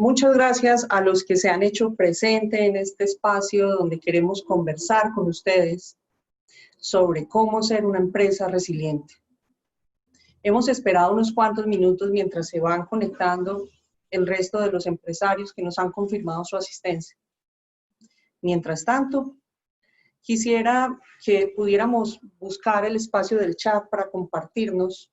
Muchas gracias a los que se han hecho presente en este espacio donde queremos conversar con ustedes sobre cómo ser una empresa resiliente. Hemos esperado unos cuantos minutos mientras se van conectando el resto de los empresarios que nos han confirmado su asistencia. Mientras tanto, quisiera que pudiéramos buscar el espacio del chat para compartirnos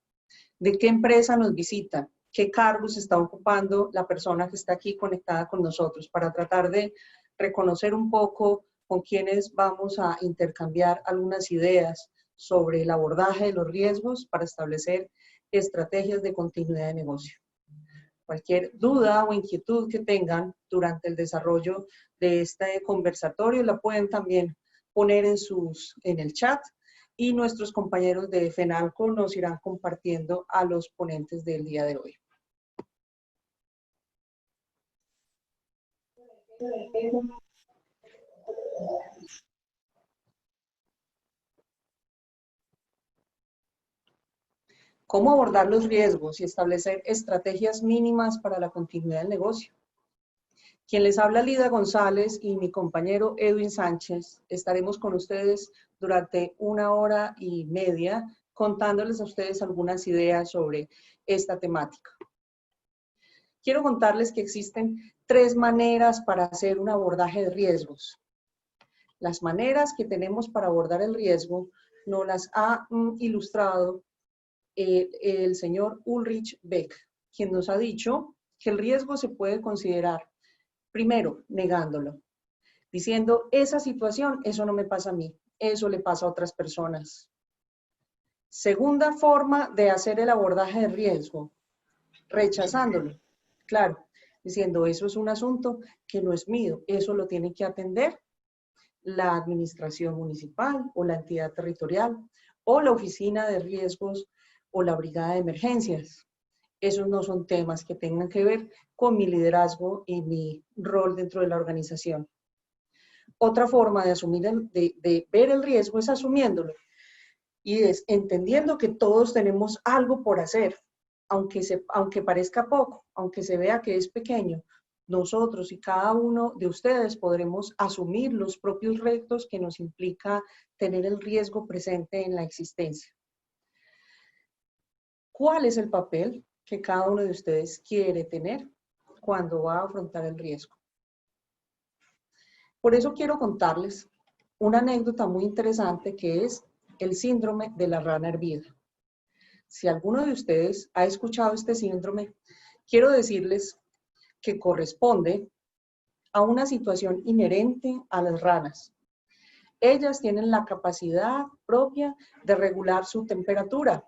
de qué empresa nos visita, qué cargos está ocupando la persona que está aquí conectada con nosotros, para tratar de reconocer un poco con quiénes vamos a intercambiar algunas ideas sobre el abordaje de los riesgos para establecer estrategias de continuidad de negocio. Cualquier duda o inquietud que tengan durante el desarrollo de este conversatorio la pueden también poner en el chat y nuestros compañeros de FENALCO nos irán compartiendo a los ponentes del día de hoy. ¿Cómo abordar los riesgos y establecer estrategias mínimas para la continuidad del negocio? Quien les habla, Lida González, y mi compañero Edwin Sánchez, estaremos con ustedes durante 1 hora y media contándoles a ustedes algunas ideas sobre esta temática. Quiero contarles que existen 3 maneras para hacer un abordaje de riesgos. Las maneras que tenemos para abordar el riesgo nos las ha ilustrado el señor Ulrich Beck, quien nos ha dicho que el riesgo se puede considerar, primero, negándolo, diciendo, esa situación, eso no me pasa a mí, eso le pasa a otras personas. Segunda forma de hacer el abordaje de riesgo, rechazándolo, claro, diciendo, eso es un asunto que no es mío, eso lo tiene que atender la administración municipal o la entidad territorial o la oficina de riesgos o la brigada de emergencias. Esos no son temas que tengan que ver con mi liderazgo y mi rol dentro de la organización. Otra forma de asumir, de ver el riesgo es asumiéndolo y es entendiendo que todos tenemos algo por hacer, aunque parezca poco, aunque se vea que es pequeño, nosotros y cada uno de ustedes podremos asumir los propios retos que nos implica tener el riesgo presente en la existencia. ¿Cuál es el papel que cada uno de ustedes quiere tener cuando va a afrontar el riesgo? Por eso quiero contarles una anécdota muy interesante que es el síndrome de la rana hervida. Si alguno de ustedes ha escuchado este síndrome, quiero decirles que corresponde a una situación inherente a las ranas. Ellas tienen la capacidad propia de regular su temperatura.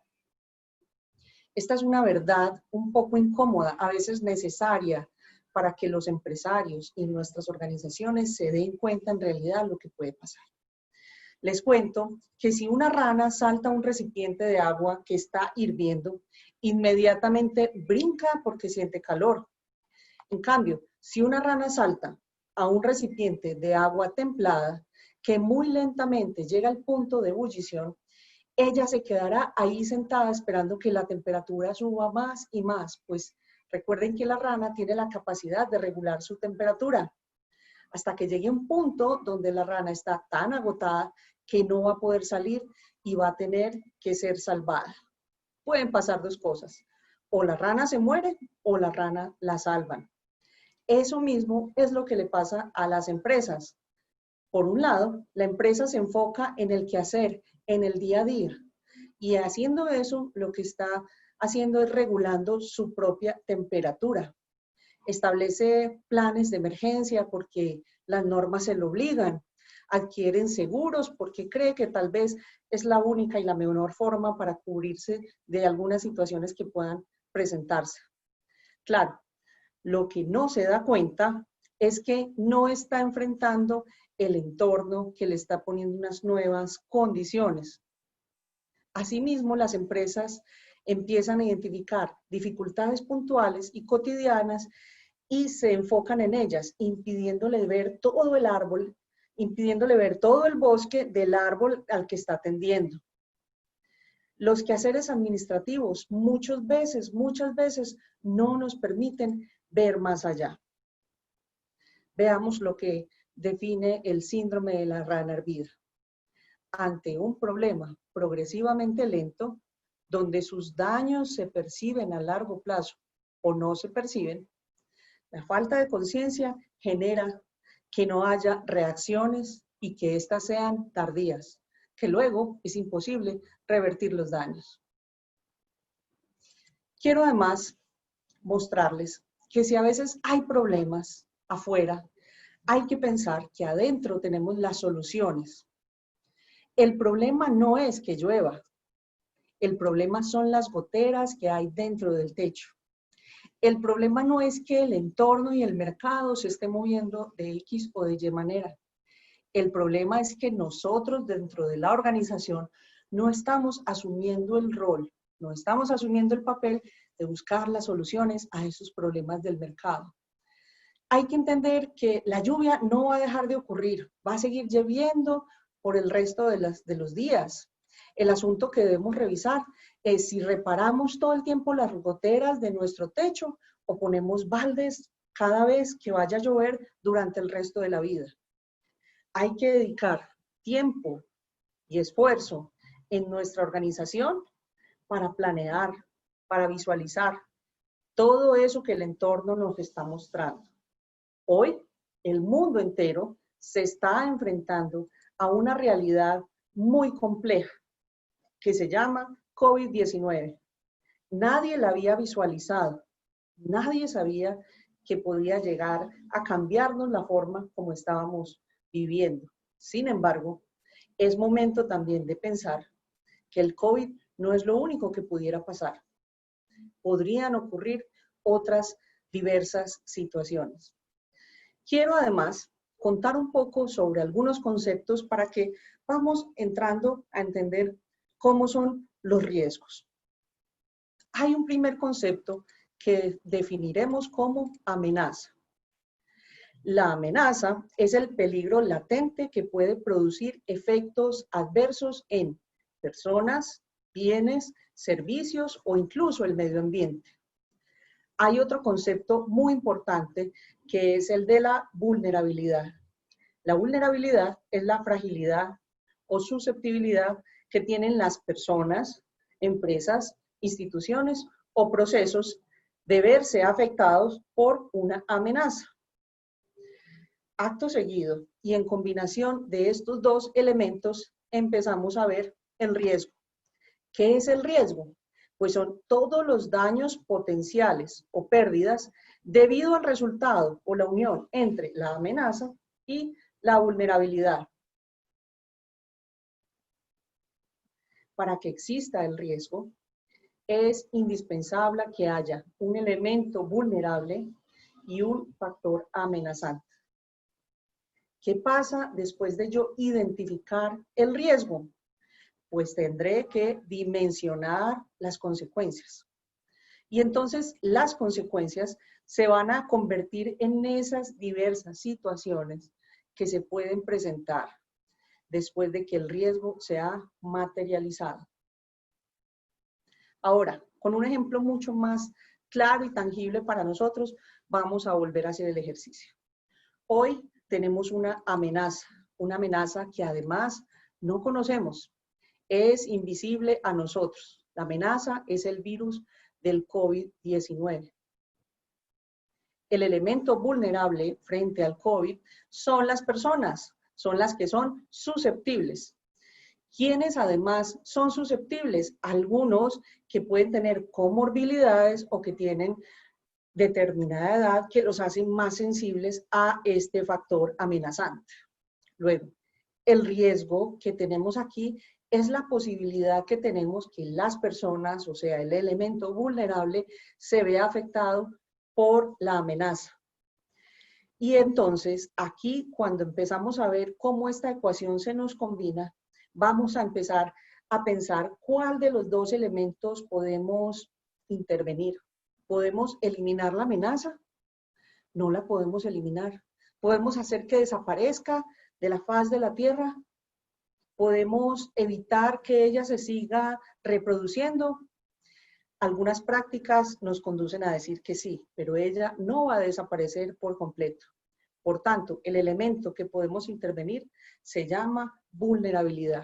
Esta es una verdad un poco incómoda, a veces necesaria, para que los empresarios y nuestras organizaciones se den cuenta en realidad lo que puede pasar. Les cuento que si una rana salta a un recipiente de agua que está hirviendo, inmediatamente brinca porque siente calor. En cambio, si una rana salta a un recipiente de agua templada, que muy lentamente llega al punto de ebullición, ella se quedará ahí sentada esperando que la temperatura suba más y más, pues recuerden que la rana tiene la capacidad de regular su temperatura, hasta que llegue un punto donde la rana está tan agotada que no va a poder salir y va a tener que ser salvada. Pueden pasar 2 cosas, o la rana se muere o la rana la salvan. Eso mismo es lo que le pasa a las empresas. Por un lado, la empresa se enfoca en el quehacer, en el día a día, y haciendo eso, lo que está haciendo es regulando su propia temperatura. Establece planes de emergencia porque las normas se lo obligan, adquieren seguros porque cree que tal vez es la única y la mejor forma para cubrirse de algunas situaciones que puedan presentarse. Claro, lo que no se da cuenta es que no está enfrentando el entorno que le está poniendo unas nuevas condiciones. Asimismo, las empresas empiezan a identificar dificultades puntuales y cotidianas y se enfocan en ellas, impidiéndole ver todo el árbol, impidiéndole ver todo el bosque del árbol al que está atendiendo. Los quehaceres administrativos muchas veces no nos permiten ver más allá. veamos lo que define el síndrome de la rana hervida. Ante un problema progresivamente lento, donde sus daños se perciben a largo plazo o no se perciben, la falta de conciencia genera que no haya reacciones y que éstas sean tardías, que luego es imposible revertir los daños. Quiero además mostrarles que si a veces hay problemas afuera, hay que pensar que adentro tenemos las soluciones. El problema no es que llueva, el problema son las goteras que hay dentro del techo. El problema no es que el entorno y el mercado se esté moviendo de X o de Y manera. El problema es que nosotros dentro de la organización no estamos asumiendo el rol, no estamos asumiendo el papel de buscar las soluciones a esos problemas del mercado. Hay que entender que la lluvia no va a dejar de ocurrir, va a seguir lloviendo por el resto de los días. El asunto que debemos revisar es si reparamos todo el tiempo las goteras de nuestro techo o ponemos baldes cada vez que vaya a llover durante el resto de la vida. Hay que dedicar tiempo y esfuerzo en nuestra organización para planear, para visualizar todo eso que el entorno nos está mostrando. Hoy, el mundo entero se está enfrentando a una realidad muy compleja que se llama COVID-19. Nadie la había visualizado, nadie sabía que podía llegar a cambiarnos la forma como estábamos viviendo. Sin embargo, es momento también de pensar que el COVID no es lo único que pudiera pasar. Podrían ocurrir otras diversas situaciones. Quiero además contar un poco sobre algunos conceptos para que vamos entrando a entender cómo son los riesgos. Hay un primer concepto que definiremos como amenaza. La amenaza es el peligro latente que puede producir efectos adversos en personas, bienes, servicios o incluso el medio ambiente. Hay otro concepto muy importante que es el de la vulnerabilidad. La vulnerabilidad es la fragilidad o susceptibilidad que tienen las personas, empresas, instituciones o procesos de verse afectados por una amenaza. Acto seguido y en combinación de estos dos elementos empezamos a ver el riesgo. ¿Qué es el riesgo? Pues son todos los daños potenciales o pérdidas debido al resultado o la unión entre la amenaza y la vulnerabilidad. Para que exista el riesgo, es indispensable que haya un elemento vulnerable y un factor amenazante. ¿Qué pasa después de yo identificar el riesgo? Pues tendré que dimensionar las consecuencias. Y entonces las consecuencias se van a convertir en esas diversas situaciones que se pueden presentar después de que el riesgo se ha materializado. Ahora, con un ejemplo mucho más claro y tangible para nosotros, vamos a volver a hacer el ejercicio. Hoy tenemos una amenaza que además no conocemos, es invisible a nosotros. La amenaza es el virus del COVID-19. El elemento vulnerable frente al COVID son las personas, son las que son susceptibles. ¿Quiénes además son susceptibles? Algunos que pueden tener comorbilidades o que tienen determinada edad que los hacen más sensibles a este factor amenazante. Luego, el riesgo que tenemos aquí es la posibilidad que tenemos que las personas, o sea, el elemento vulnerable, se vea afectado por la amenaza. Y entonces, aquí, cuando empezamos a ver cómo esta ecuación se nos combina, vamos a empezar a pensar cuál de los dos elementos podemos intervenir. ¿Podemos eliminar la amenaza? No la podemos eliminar. ¿Podemos hacer que desaparezca de la faz de la Tierra? ¿Podemos evitar que ella se siga reproduciendo? Algunas prácticas nos conducen a decir que sí, pero ella no va a desaparecer por completo. Por tanto, el elemento que podemos intervenir se llama vulnerabilidad.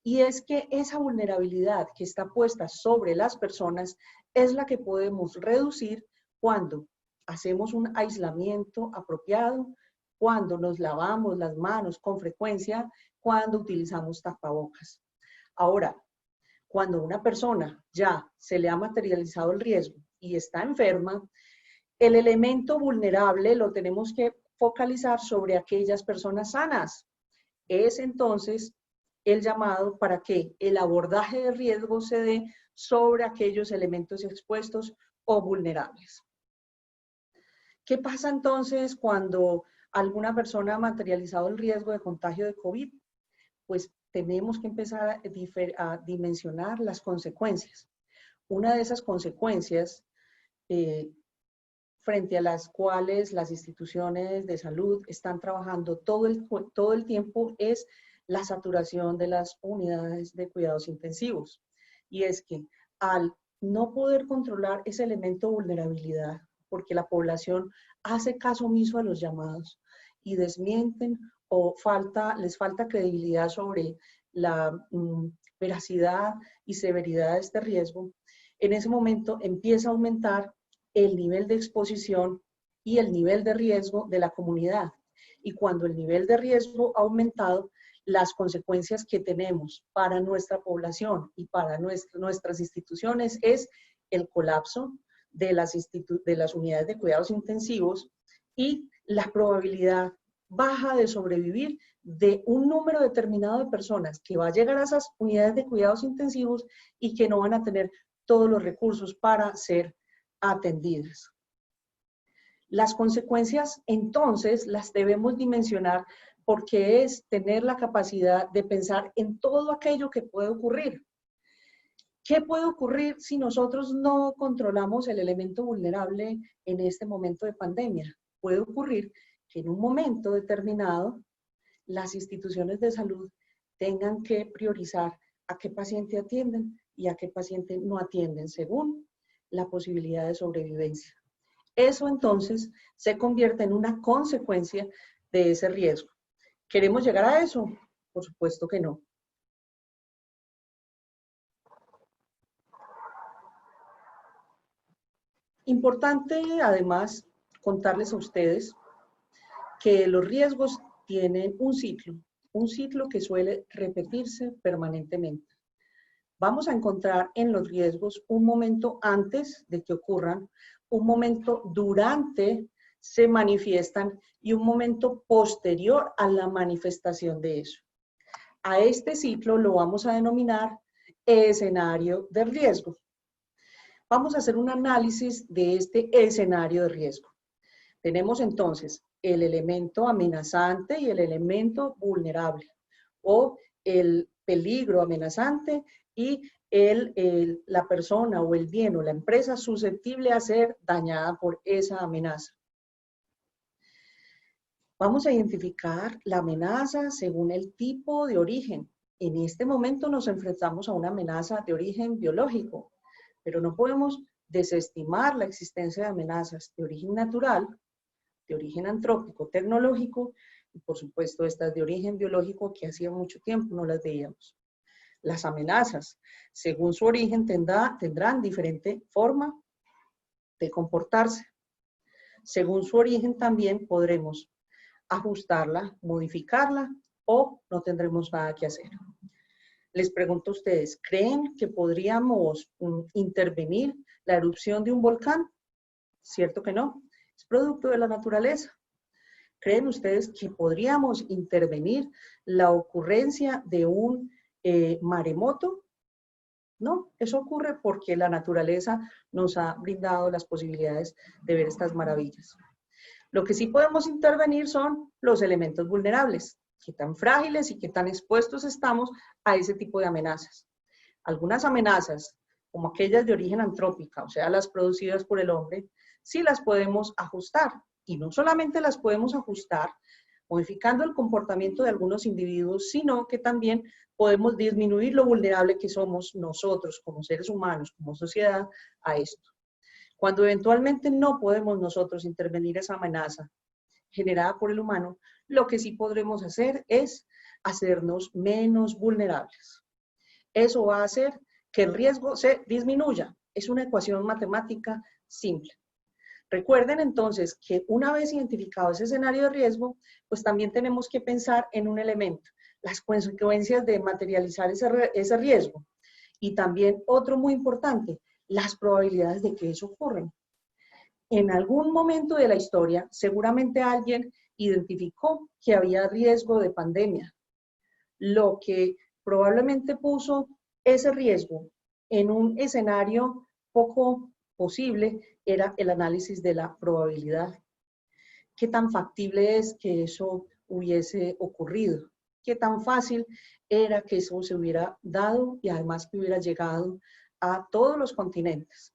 Y es que esa vulnerabilidad que está puesta sobre las personas es la que podemos reducir cuando hacemos un aislamiento apropiado, cuando nos lavamos las manos con frecuencia, cuando utilizamos tapabocas. Ahora, cuando una persona ya se le ha materializado el riesgo y está enferma, el elemento vulnerable lo tenemos que focalizar sobre aquellas personas sanas. Es entonces el llamado para que el abordaje de riesgo se dé sobre aquellos elementos expuestos o vulnerables. ¿Qué pasa entonces cuando alguna persona ha materializado el riesgo de contagio de COVID? Pues tenemos que empezar a dimensionar las consecuencias. Una de esas consecuencias frente a las cuales las instituciones de salud están trabajando todo el tiempo es la saturación de las unidades de cuidados intensivos. Y es que al no poder controlar ese elemento de vulnerabilidad, porque la población hace caso omiso a los llamados y desmienten o les falta credibilidad sobre la veracidad y severidad de este riesgo, en ese momento empieza a aumentar el nivel de exposición y el nivel de riesgo de la comunidad. Y cuando el nivel de riesgo ha aumentado, las consecuencias que tenemos para nuestra población y para nuestras instituciones es el colapso de las unidades de cuidados intensivos y la probabilidad baja de sobrevivir de un número determinado de personas que va a llegar a esas unidades de cuidados intensivos y que no van a tener todos los recursos para ser atendidas. Las consecuencias, entonces, las debemos dimensionar porque es tener la capacidad de pensar en todo aquello que puede ocurrir. ¿Qué puede ocurrir si nosotros no controlamos el elemento vulnerable en este momento de pandemia? Puede ocurrir que en un momento determinado las instituciones de salud tengan que priorizar a qué paciente atienden y a qué paciente no atienden según la posibilidad de sobrevivencia. Eso entonces se convierte en una consecuencia de ese riesgo. ¿Queremos llegar a eso? Por supuesto que no. Importante, además, contarles a ustedes que los riesgos tienen un ciclo que suele repetirse permanentemente. Vamos a encontrar en los riesgos un momento antes de que ocurran, un momento durante se manifiestan y un momento posterior a la manifestación de eso. A este ciclo lo vamos a denominar escenario de riesgo. Vamos a hacer un análisis de este escenario de riesgo. Tenemos entonces el elemento amenazante y el elemento vulnerable, o el peligro amenazante y la persona o el bien o la empresa susceptible a ser dañada por esa amenaza. Vamos a identificar la amenaza según el tipo de origen. En este momento nos enfrentamos a una amenaza de origen biológico, pero no podemos desestimar la existencia de amenazas de origen natural, de origen antrópico, tecnológico, y por supuesto estas de origen biológico que hacía mucho tiempo no las veíamos. Las amenazas, según su origen, tendrán diferente forma de comportarse. Según su origen también podremos ajustarla, modificarla o no tendremos nada que hacer. Les pregunto a ustedes, ¿creen que podríamos intervenir la erupción de un volcán? ¿Cierto que no? Es producto de la naturaleza. ¿Creen ustedes que podríamos intervenir la ocurrencia de un maremoto? No, eso ocurre porque la naturaleza nos ha brindado las posibilidades de ver estas maravillas. Lo que sí podemos intervenir son los elementos vulnerables, qué tan frágiles y qué tan expuestos estamos a ese tipo de amenazas. Algunas amenazas, como aquellas de origen antrópica, o sea, las producidas por el hombre, sí las podemos ajustar. Y no solamente las podemos ajustar modificando el comportamiento de algunos individuos, sino que también podemos disminuir lo vulnerable que somos nosotros como seres humanos, como sociedad, a esto. Cuando eventualmente no podemos nosotros intervenir esa amenaza, generada por el humano, lo que sí podremos hacer es hacernos menos vulnerables. Eso va a hacer que el riesgo se disminuya. Es una ecuación matemática simple. Recuerden entonces que una vez identificado ese escenario de riesgo, pues también tenemos que pensar en un elemento, las consecuencias de materializar ese riesgo. Y también otro muy importante, las probabilidades de que eso ocurra. En algún momento de la historia, seguramente alguien identificó que había riesgo de pandemia, lo que probablemente puso ese riesgo en un escenario poco posible era el análisis de la probabilidad. ¿Qué tan factible es que eso hubiese ocurrido? ¿Qué tan fácil era que eso se hubiera dado y además que hubiera llegado a todos los continentes?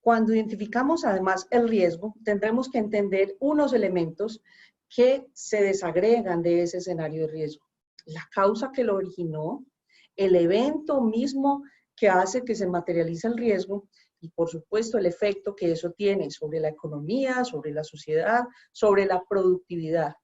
Cuando identificamos además el riesgo, tendremos que entender unos elementos que se desagregan de ese escenario de riesgo. La causa que lo originó, el evento mismo que hace que se materialice el riesgo y por supuesto el efecto que eso tiene sobre la economía, sobre la sociedad, sobre la productividad.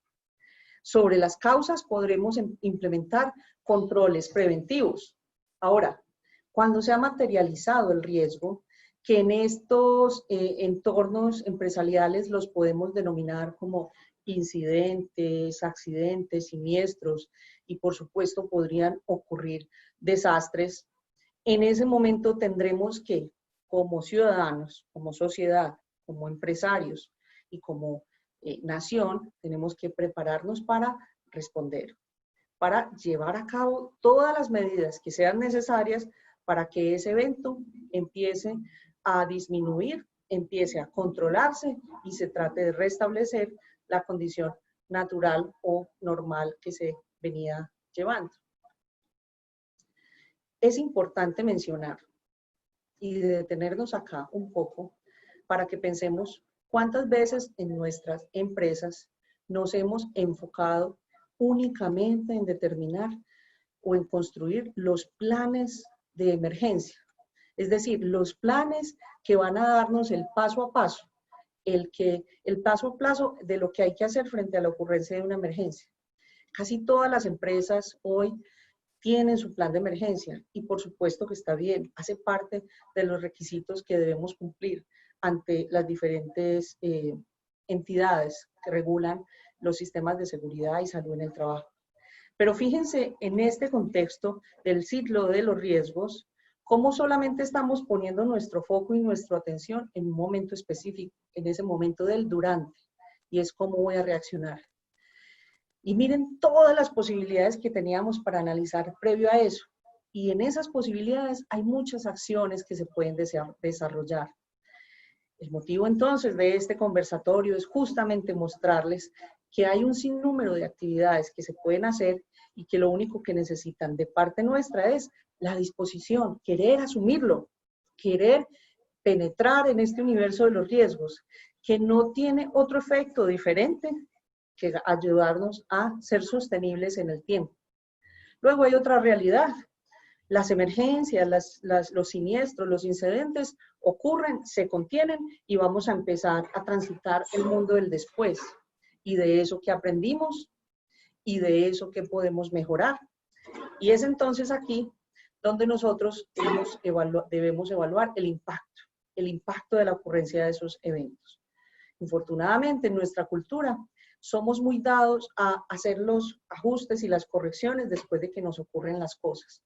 Sobre las causas podremos implementar controles preventivos. Ahora, cuando se ha materializado el riesgo, que en estos entornos empresariales los podemos denominar como incidentes, accidentes, siniestros y por supuesto podrían ocurrir desastres. En ese momento tendremos que, como ciudadanos, como sociedad, como empresarios y como nación, tenemos que prepararnos para responder, para llevar a cabo todas las medidas que sean necesarias para que ese evento empiece a disminuir, empiece a controlarse y se trate de restablecer la condición natural o normal que se venía llevando. Es importante mencionar y detenernos acá un poco para que pensemos cuántas veces en nuestras empresas nos hemos enfocado únicamente en determinar o en construir los planes de emergencia. Es decir, los planes que van a darnos el paso a paso, el paso a paso de lo que hay que hacer frente a la ocurrencia de una emergencia. Casi todas las empresas hoy tienen su plan de emergencia y por supuesto que está bien, hace parte de los requisitos que debemos cumplir ante las diferentes entidades que regulan los sistemas de seguridad y salud en el trabajo. Pero fíjense en este contexto del ciclo de los riesgos, cómo solamente estamos poniendo nuestro foco y nuestra atención en un momento específico, en ese momento del durante, y es cómo voy a reaccionar. Y miren todas las posibilidades que teníamos para analizar previo a eso. Y en esas posibilidades hay muchas acciones que se pueden desarrollar. El motivo entonces de este conversatorio es justamente mostrarles que hay un sinnúmero de actividades que se pueden hacer y que lo único que necesitan de parte nuestra es la disposición, querer asumirlo, querer penetrar en este universo de los riesgos, que no tiene otro efecto diferente que ayudarnos a ser sostenibles en el tiempo. Luego hay otra realidad. Las emergencias, los siniestros, los incidentes ocurren, se contienen y vamos a empezar a transitar el mundo del después. Y de eso que aprendimos y de eso que podemos mejorar. Y es entonces aquí donde nosotros debemos evaluar el impacto de la ocurrencia de esos eventos. Infortunadamente, en nuestra cultura somos muy dados a hacer los ajustes y las correcciones después de que nos ocurren las cosas.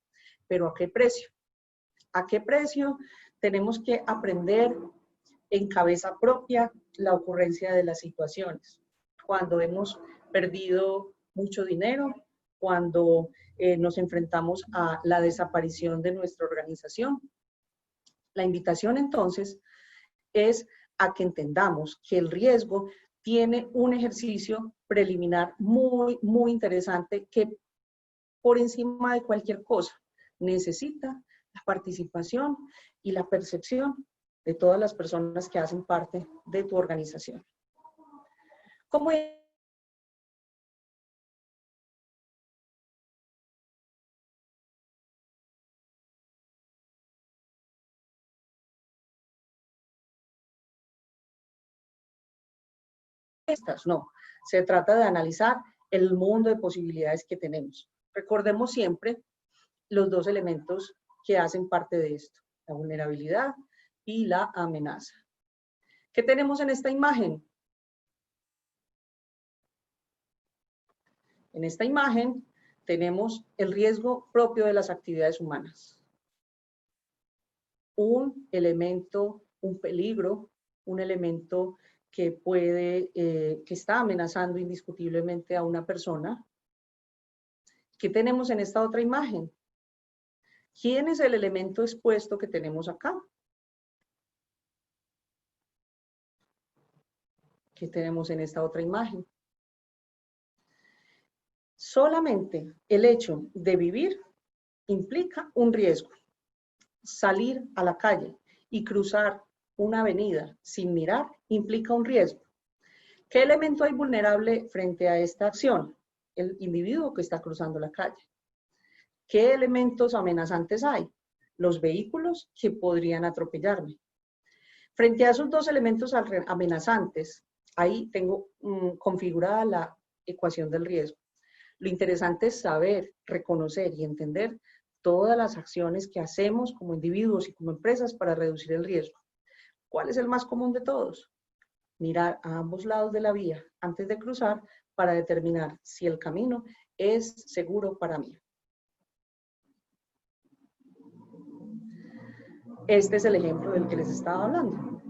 ¿Pero a qué precio? ¿A qué precio tenemos que aprender en cabeza propia la ocurrencia de las situaciones? Cuando hemos perdido mucho dinero, cuando nos enfrentamos a la desaparición de nuestra organización. La invitación entonces es a que entendamos que el riesgo tiene un ejercicio preliminar muy, muy interesante que por encima de cualquier cosa necesita la participación y la percepción de todas las personas que hacen parte de tu organización. ¿Cómo estas, no. Se trata de analizar el mundo de posibilidades que tenemos. Recordemos siempre los dos elementos que hacen parte de esto, la vulnerabilidad y la amenaza. ¿Qué tenemos en esta imagen? En esta imagen tenemos el riesgo propio de las actividades humanas. Un elemento, un peligro, un elemento que puede, que está amenazando indiscutiblemente a una persona. ¿Qué tenemos en esta otra imagen? ¿Quién es el elemento expuesto que tenemos acá? ¿Qué tenemos en esta otra imagen? Solamente el hecho de vivir implica un riesgo. Salir a la calle y cruzar una avenida sin mirar implica un riesgo. ¿Qué elemento hay vulnerable frente a esta acción? El individuo que está cruzando la calle. ¿Qué elementos amenazantes hay? Los vehículos que podrían atropellarme. Frente a esos dos elementos amenazantes, ahí tengo configurada la ecuación del riesgo. Lo interesante es saber, reconocer y entender todas las acciones que hacemos como individuos y como empresas para reducir el riesgo. ¿Cuál es el más común de todos? Mirar a ambos lados de la vía antes de cruzar para determinar si el camino es seguro para mí. Este es el ejemplo del que les estaba hablando.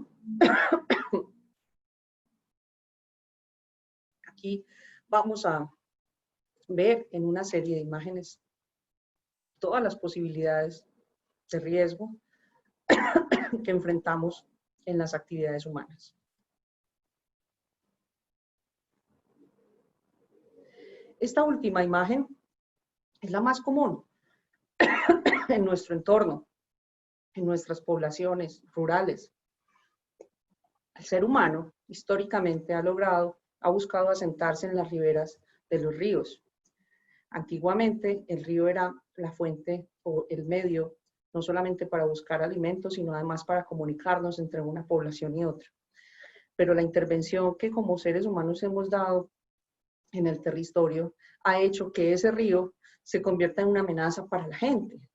Aquí vamos a ver en una serie de imágenes todas las posibilidades de riesgo que enfrentamos en las actividades humanas. Esta última imagen es la más común en nuestro entorno, en nuestras poblaciones rurales. El ser humano históricamente ha buscado asentarse en las riberas de los ríos. Antiguamente el río era la fuente o el medio, no solamente para buscar alimentos, sino además para comunicarnos entre una población y otra. Pero la intervención que como seres humanos hemos dado en el territorio ha hecho que ese río se convierta en una amenaza para la gente.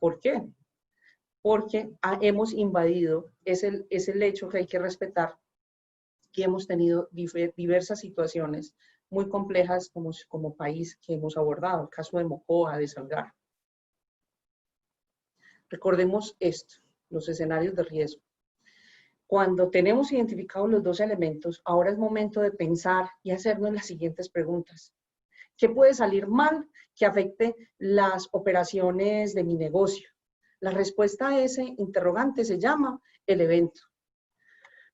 ¿Por qué? Porque hemos invadido, es el hecho que hay que respetar, que hemos tenido diversas situaciones muy complejas como país que hemos abordado, el caso de Mocoa, de Salgar. Recordemos esto, los escenarios de riesgo. Cuando tenemos identificados los dos elementos, ahora es momento de pensar y hacernos las siguientes preguntas. ¿Qué puede salir mal que afecte las operaciones de mi negocio? La respuesta a ese interrogante se llama el evento.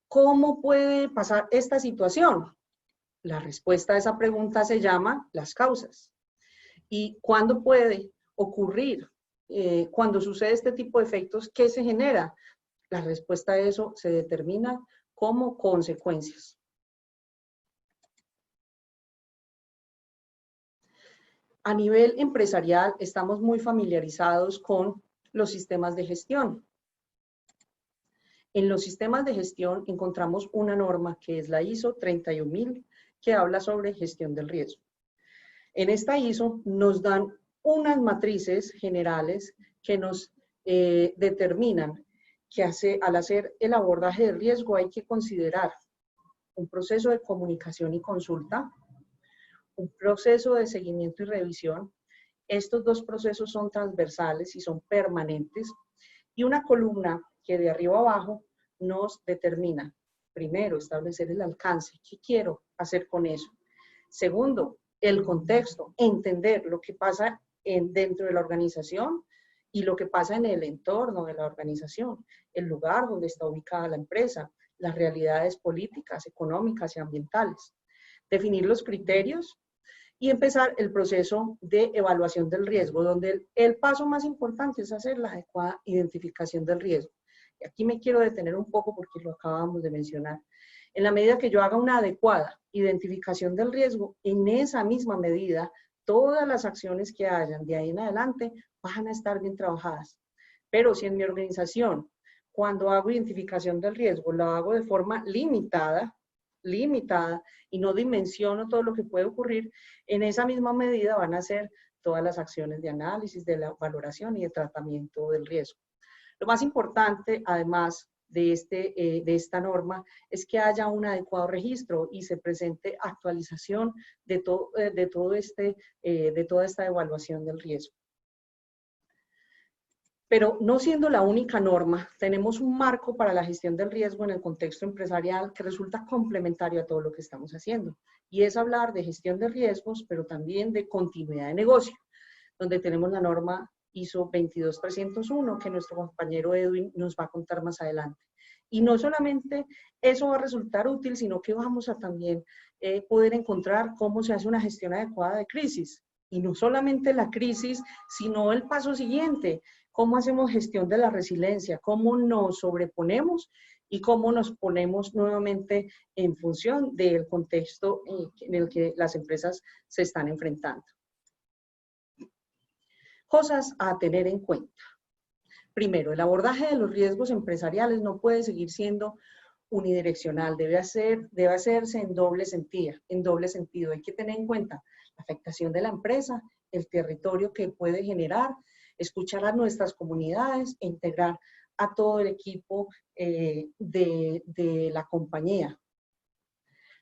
¿Cómo puede pasar esta situación? La respuesta a esa pregunta se llama las causas. ¿Y cuándo puede ocurrir? Cuando sucede este tipo de efectos, ¿qué se genera? La respuesta a eso se determina como consecuencias. A nivel empresarial, estamos muy familiarizados con los sistemas de gestión. En los sistemas de gestión encontramos una norma que es la ISO 31000, que habla sobre gestión del riesgo. En esta ISO nos dan unas matrices generales que nos determinan que al hacer el abordaje del riesgo hay que considerar un proceso de comunicación y consulta, un proceso de seguimiento y revisión. Estos dos procesos son transversales y son permanentes, y una columna que de arriba abajo nos determina, primero, establecer el alcance, ¿qué quiero hacer con eso? Segundo, el contexto, entender lo que pasa dentro de la organización y lo que pasa en el entorno de la organización, el lugar donde está ubicada la empresa, las realidades políticas, económicas y ambientales. Definir los criterios y empezar el proceso de evaluación del riesgo, donde el paso más importante es hacer la adecuada identificación del riesgo. Y aquí me quiero detener un poco porque lo acabamos de mencionar. En la medida que yo haga una adecuada identificación del riesgo, en esa misma medida, todas las acciones que hayan de ahí en adelante van a estar bien trabajadas. Pero si en mi organización, cuando hago identificación del riesgo, lo hago de forma limitada, limitada y no dimensiono todo lo que puede ocurrir, en esa misma medida van a ser todas las acciones de análisis, de la valoración y de tratamiento del riesgo. Lo más importante, además de esta norma, es que haya un adecuado registro y se presente actualización de toda esta evaluación del riesgo. Pero no siendo la única norma, tenemos un marco para la gestión del riesgo en el contexto empresarial que resulta complementario a todo lo que estamos haciendo. Y es hablar de gestión de riesgos, pero también de continuidad de negocio, donde tenemos la norma ISO 22301, que nuestro compañero Edwin nos va a contar más adelante. Y no solamente eso va a resultar útil, sino que vamos a también poder encontrar cómo se hace una gestión adecuada de crisis. Y no solamente la crisis, sino el paso siguiente, cómo hacemos gestión de la resiliencia, cómo nos sobreponemos y cómo nos ponemos nuevamente en función del contexto en el que las empresas se están enfrentando. Cosas a tener en cuenta. Primero, el abordaje de los riesgos empresariales no puede seguir siendo unidireccional, debe hacerse en doble sentido. Hay que tener en cuenta la afectación de la empresa, el territorio que puede generar, escuchar a nuestras comunidades e integrar a todo el equipo de la compañía.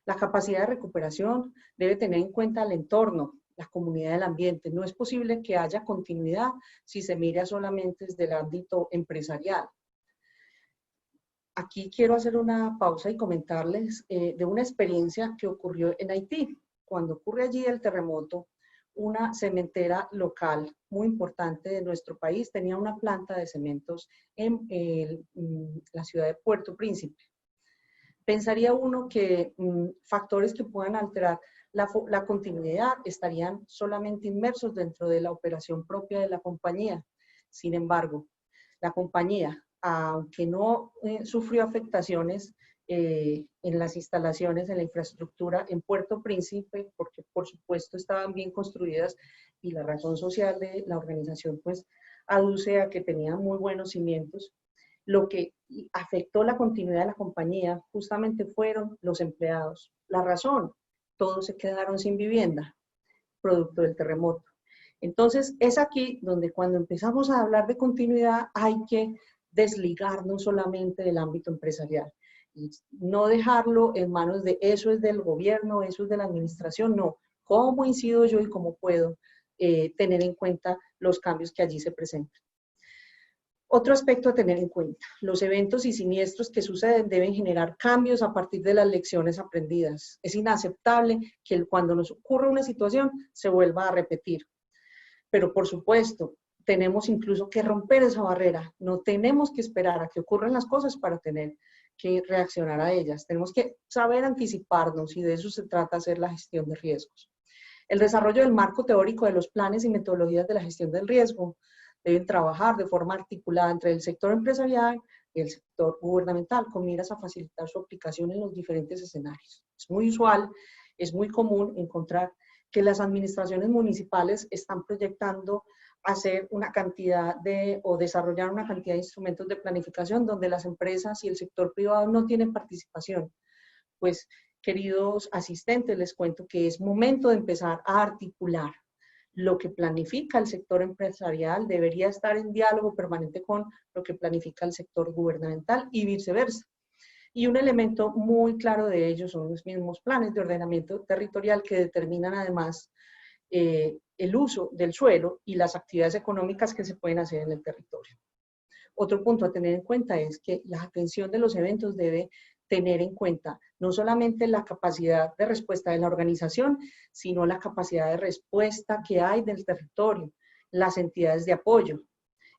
La capacidad de recuperación debe tener en cuenta el entorno, la comunidad del ambiente. No es posible que haya continuidad si se mira solamente desde el ámbito empresarial. Aquí quiero hacer una pausa y comentarles de una experiencia que ocurrió en Haití. Cuando ocurre allí el terremoto, una cementera local muy importante de nuestro país tenía una planta de cementos en la ciudad de Puerto Príncipe. Pensaría uno que factores que puedan alterar la continuidad estarían solamente inmersos dentro de la operación propia de la compañía. Sin embargo, la compañía, aunque no sufrió afectaciones en las instalaciones, en la infraestructura en Puerto Príncipe, porque por supuesto estaban bien construidas y la razón social de la organización pues aduce a que tenían muy buenos cimientos. Lo que afectó la continuidad de la compañía justamente fueron los empleados. La razón, todos se quedaron sin vivienda, producto del terremoto. Entonces, es aquí donde cuando empezamos a hablar de continuidad hay que desligarnos solamente del ámbito empresarial y no dejarlo en manos de eso es del gobierno, eso es de la administración, no. ¿Cómo incido yo y cómo puedo tener en cuenta los cambios que allí se presentan? Otro aspecto a tener en cuenta, los eventos y siniestros que suceden deben generar cambios a partir de las lecciones aprendidas. Es inaceptable que cuando nos ocurra una situación se vuelva a repetir. Pero por supuesto, tenemos incluso que romper esa barrera. No tenemos que esperar a que ocurran las cosas para tener que reaccionar a ellas. Tenemos que saber anticiparnos y de eso se trata hacer la gestión de riesgos. El desarrollo del marco teórico de los planes y metodologías de la gestión del riesgo deben trabajar de forma articulada entre el sector empresarial y el sector gubernamental con miras a facilitar su aplicación en los diferentes escenarios. Es muy usual, es muy común encontrar que las administraciones municipales están proyectando hacer una cantidad o desarrollar una cantidad de instrumentos de planificación donde las empresas y el sector privado no tienen participación. Pues, queridos asistentes, les cuento que es momento de empezar a articular lo que planifica el sector empresarial debería estar en diálogo permanente con lo que planifica el sector gubernamental y viceversa. Y un elemento muy claro de ello son los mismos planes de ordenamiento territorial que determinan además el uso del suelo y las actividades económicas que se pueden hacer en el territorio. Otro punto a tener en cuenta es que la atención de los eventos debe tener en cuenta no solamente la capacidad de respuesta de la organización, sino la capacidad de respuesta que hay del territorio, las entidades de apoyo.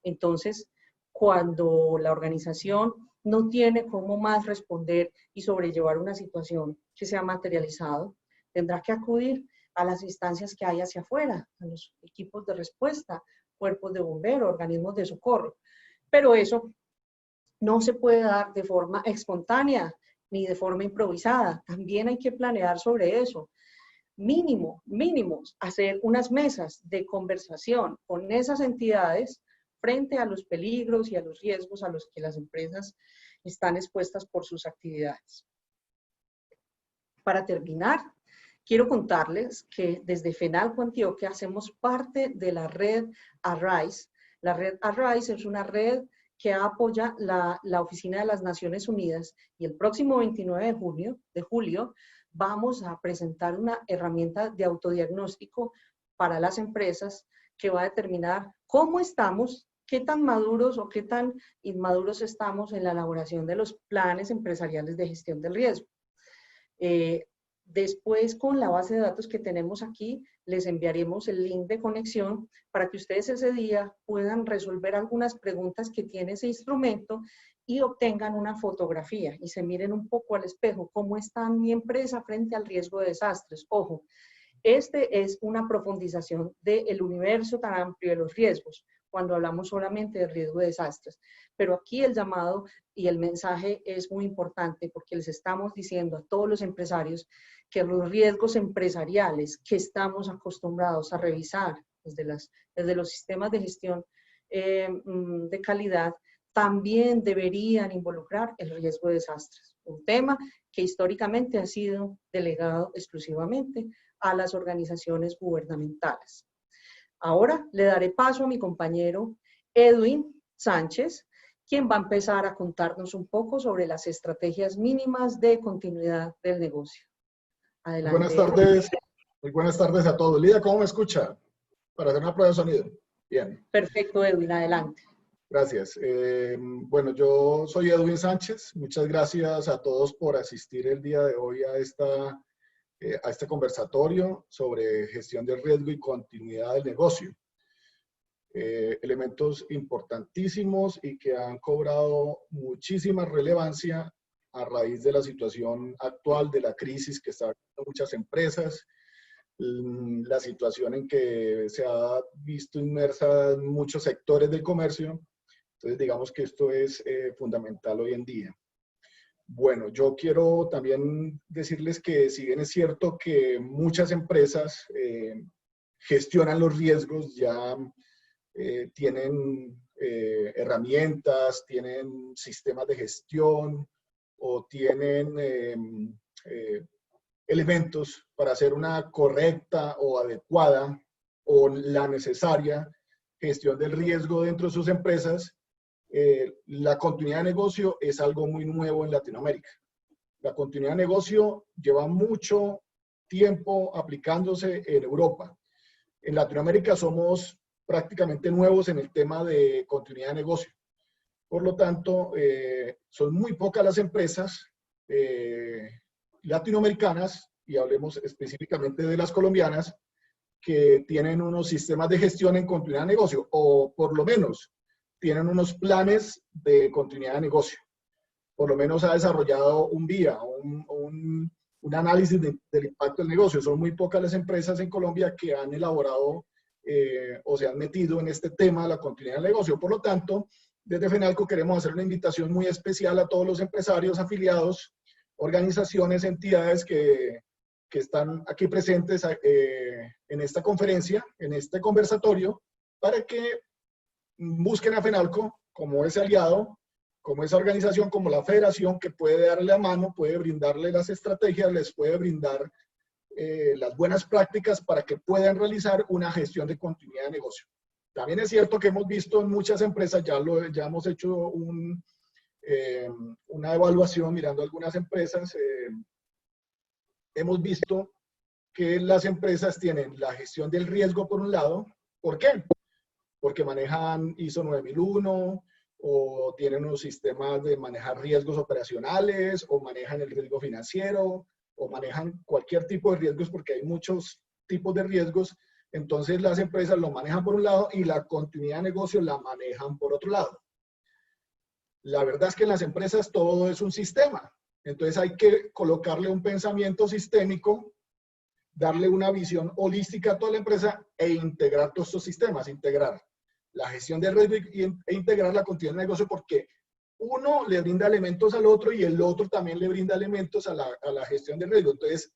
Entonces, cuando la organización no tiene cómo más responder y sobrellevar una situación que se ha materializado, tendrá que acudir a las instancias que hay hacia afuera, a los equipos de respuesta, cuerpos de bomberos, organismos de socorro. Pero eso no se puede dar de forma espontánea ni de forma improvisada. También hay que planear sobre eso. Mínimos, hacer unas mesas de conversación con esas entidades frente a los peligros y a los riesgos a los que las empresas están expuestas por sus actividades. Para terminar, quiero contarles que desde FENALCO Antioquia hacemos parte de la red ARISE. La red ARISE es una red que apoya la Oficina de las Naciones Unidas, y el próximo 29 de julio vamos a presentar una herramienta de autodiagnóstico para las empresas que va a determinar cómo estamos, qué tan maduros o qué tan inmaduros estamos en la elaboración de los planes empresariales de gestión del riesgo. Después, con la base de datos que tenemos aquí, les enviaremos el link de conexión para que ustedes ese día puedan resolver algunas preguntas que tiene ese instrumento y obtengan una fotografía y se miren un poco al espejo cómo está mi empresa frente al riesgo de desastres. Ojo, este es una profundización del universo tan amplio de los riesgos, cuando hablamos solamente de riesgo de desastres. Pero aquí el llamado y el mensaje es muy importante porque les estamos diciendo a todos los empresarios que los riesgos empresariales que estamos acostumbrados a revisar desde los sistemas de gestión de calidad también deberían involucrar el riesgo de desastres. Un tema que históricamente ha sido delegado exclusivamente a las organizaciones gubernamentales. Ahora le daré paso a mi compañero Edwin Sánchez, quien va a empezar a contarnos un poco sobre las estrategias mínimas de continuidad del negocio. Adelante. Muy buenas tardes a todos. Lidia, ¿cómo me escucha? Para hacer una prueba de sonido. Bien. Perfecto, Edwin, adelante. Gracias. Bueno, yo soy Edwin Sánchez. Muchas gracias a todos por asistir el día de hoy a este conversatorio sobre gestión del riesgo y continuidad del negocio. Elementos importantísimos y que han cobrado muchísima relevancia a raíz de la situación actual, de la crisis que están viviendo muchas empresas, la situación en que se ha visto inmersa en muchos sectores del comercio. Entonces, digamos que esto es fundamental hoy en día. Bueno, yo quiero también decirles que si bien es cierto que muchas empresas gestionan los riesgos, ya tienen herramientas, tienen sistemas de gestión o tienen elementos para hacer una correcta o adecuada o la necesaria gestión del riesgo dentro de sus empresas, la continuidad de negocio es algo muy nuevo en Latinoamérica. La continuidad de negocio lleva mucho tiempo aplicándose en Europa. En Latinoamérica somos prácticamente nuevos en el tema de continuidad de negocio. Por lo tanto, son muy pocas las empresas latinoamericanas, y hablemos específicamente de las colombianas, que tienen unos sistemas de gestión en continuidad de negocio, o por lo menos tienen unos planes de continuidad de negocio. Por lo menos ha desarrollado un VIA, un análisis del impacto del negocio. Son muy pocas las empresas en Colombia que han elaborado o se han metido en este tema de la continuidad del negocio. Por lo tanto, desde FENALCO queremos hacer una invitación muy especial a todos los empresarios afiliados, organizaciones, entidades que están aquí presentes en esta conferencia, en este conversatorio, para que busquen a FENALCO como ese aliado, como esa organización, como la federación que puede darle la mano, puede brindarle las estrategias, les puede brindar las buenas prácticas para que puedan realizar una gestión de continuidad de negocio. También es cierto que hemos visto en muchas empresas, ya hemos hecho una evaluación mirando algunas empresas, hemos visto que las empresas tienen la gestión del riesgo por un lado. ¿Por qué? Porque manejan ISO 9001 o tienen unos sistemas de manejar riesgos operacionales o manejan el riesgo financiero o manejan cualquier tipo de riesgos, porque hay muchos tipos de riesgos. Entonces las empresas lo manejan por un lado y la continuidad de negocio la manejan por otro lado. La verdad es que en las empresas todo es un sistema. Entonces hay que colocarle un pensamiento sistémico, darle una visión holística a toda la empresa e integrar todos estos sistemas, integrar la gestión del riesgo e integrar la continuidad de negocio, porque uno le brinda elementos al otro y el otro también le brinda elementos a la gestión del riesgo. Entonces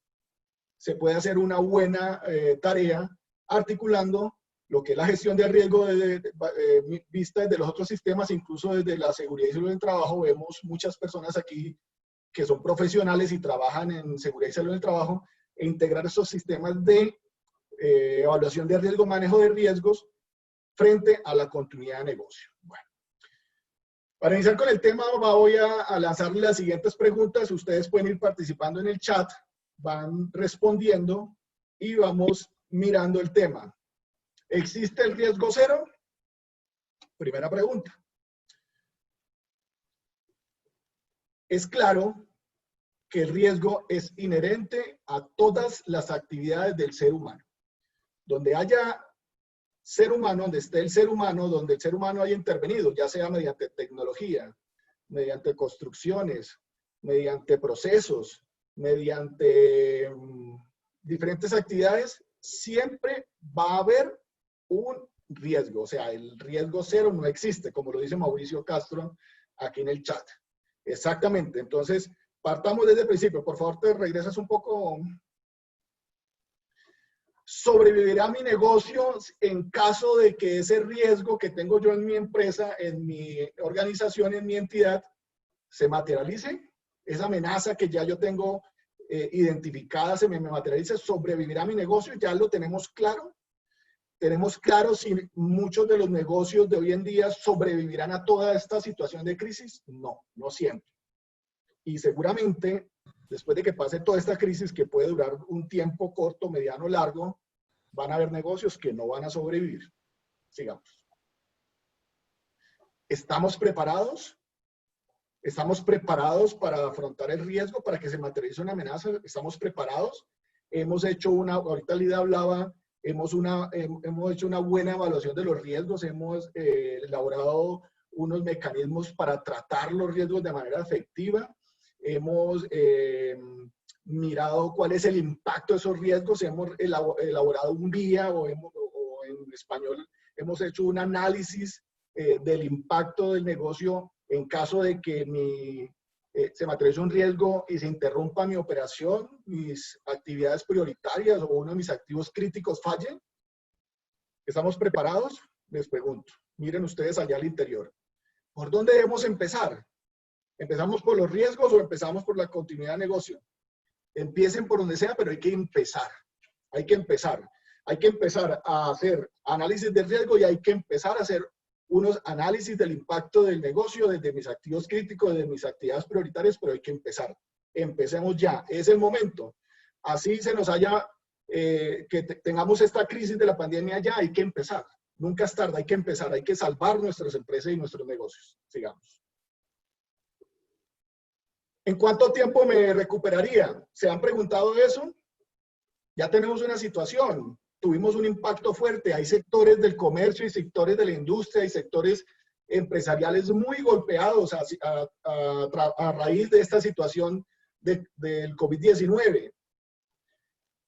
se puede hacer una buena tarea articulando lo que es la gestión del riesgo vista desde los otros sistemas, incluso desde la seguridad y salud del trabajo. Vemos muchas personas aquí que son profesionales y trabajan en seguridad y salud en el trabajo, e integrar esos sistemas de evaluación de riesgo, manejo de riesgos frente a la continuidad de negocio. Bueno, para iniciar con el tema voy a lanzarle las siguientes preguntas. Ustedes pueden ir participando en el chat, van respondiendo y vamos mirando el tema. ¿Existe el riesgo cero? Primera pregunta. Es claro que el riesgo es inherente a todas las actividades del ser humano. Donde haya ser humano, donde esté el ser humano, donde el ser humano haya intervenido, ya sea mediante tecnología, mediante construcciones, mediante procesos, mediante diferentes actividades, siempre va a haber un riesgo. O sea, el riesgo cero no existe, como lo dice Mauricio Castro aquí en el chat. Exactamente. Entonces, partamos desde el principio. Por favor, te regresas un poco. ¿Sobrevivirá mi negocio en caso de que ese riesgo que tengo yo en mi empresa, en mi organización, en mi entidad, se materialice? Esa amenaza que ya yo tengo identificada se me materialice. ¿Sobrevivirá mi negocio? ¿Ya lo tenemos claro? ¿Tenemos claro si muchos de los negocios de hoy en día sobrevivirán a toda esta situación de crisis? No, no siempre. Y seguramente, después de que pase toda esta crisis, que puede durar un tiempo corto, mediano, largo, van a haber negocios que no van a sobrevivir. Sigamos. ¿Estamos preparados? ¿Estamos preparados para afrontar el riesgo, para que se materialice una amenaza? ¿Estamos preparados? Hemos hecho ahorita Lida hablaba, hemos hecho una buena evaluación de los riesgos, hemos elaborado unos mecanismos para tratar los riesgos de manera efectiva, hemos mirado cuál es el impacto de esos riesgos, hemos elaborado un guía o en español hemos hecho un análisis del impacto del negocio en caso de que se materialice un riesgo y se interrumpa mi operación, mis actividades prioritarias o uno de mis activos críticos falle. ¿Estamos preparados? Les pregunto. Miren ustedes allá al interior. ¿Por dónde debemos empezar? ¿Empezamos por los riesgos o empezamos por la continuidad de negocio? Empiecen por donde sea, pero hay que empezar. Hay que empezar. Hay que empezar a hacer análisis de riesgo y hay que empezar a hacer unos análisis del impacto del negocio desde mis activos críticos, desde mis actividades prioritarias, pero hay que empezar. Empecemos ya. Es el momento. Así se nos haya, que tengamos esta crisis de la pandemia ya, hay que empezar. Nunca es tarde, hay que empezar. Hay que salvar nuestras empresas y nuestros negocios. Sigamos. ¿En cuánto tiempo me recuperaría? ¿Se han preguntado eso? Ya tenemos una situación. Tuvimos un impacto fuerte. Hay sectores del comercio y sectores de la industria y sectores empresariales muy golpeados a raíz de esta situación del COVID-19.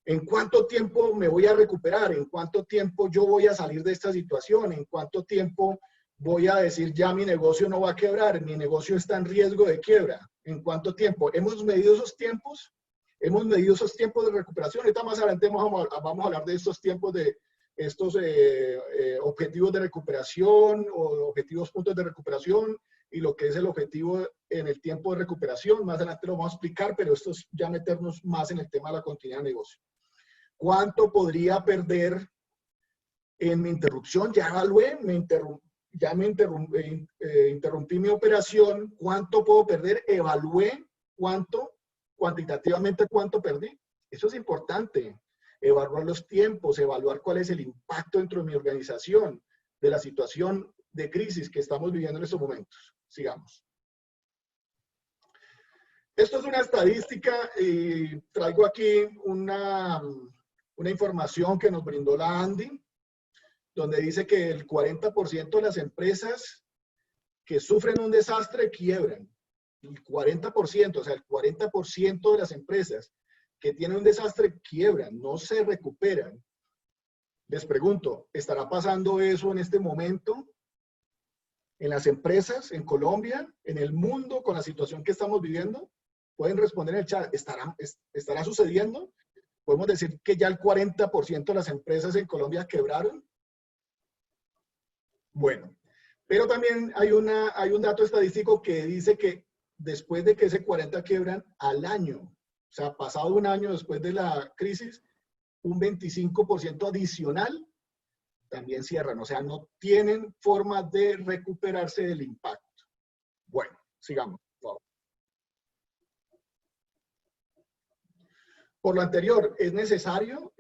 ¿En cuánto tiempo me voy a recuperar? ¿En cuánto tiempo yo voy a salir de esta situación? ¿En cuánto tiempo voy a decir ya mi negocio no va a quebrar? Mi negocio está en riesgo de quiebra. ¿En cuánto tiempo? ¿Hemos medido esos tiempos? Hemos medido esos tiempos de recuperación. Ahorita más adelante vamos a hablar de estos tiempos, de estos objetivos de recuperación o objetivos puntos de recuperación y lo que es el objetivo en el tiempo de recuperación. Más adelante lo vamos a explicar, pero esto es ya meternos más en el tema de la continuidad de negocio. ¿Cuánto podría perder en mi interrupción? Ya evalué, interrumpí mi operación. ¿Cuánto puedo perder? Evalué cuánto. Cuantitativamente, ¿cuánto perdí? Eso es importante. Evaluar los tiempos, evaluar cuál es el impacto dentro de mi organización de la situación de crisis que estamos viviendo en estos momentos. Sigamos. Esto es una estadística y traigo aquí una información que nos brindó la ANDI, donde dice que el 40% de las empresas que sufren un desastre quiebran. El 40%, o sea, el 40% de las empresas que tienen un desastre quiebran, no se recuperan. Les pregunto, ¿estará pasando eso en este momento en las empresas, en Colombia, en el mundo, con la situación que estamos viviendo? Pueden responder en el chat, ¿estará sucediendo? ¿Podemos decir que ya el 40% de las empresas en Colombia quebraron? Bueno, pero también hay un dato estadístico que dice que después de que ese 40 quiebran, al año, o sea, pasado un año después de la crisis, un 25% adicional también cierran. O sea, no tienen forma de recuperarse del impacto. Bueno, sigamos, por favor. Por lo anterior, ¿es necesario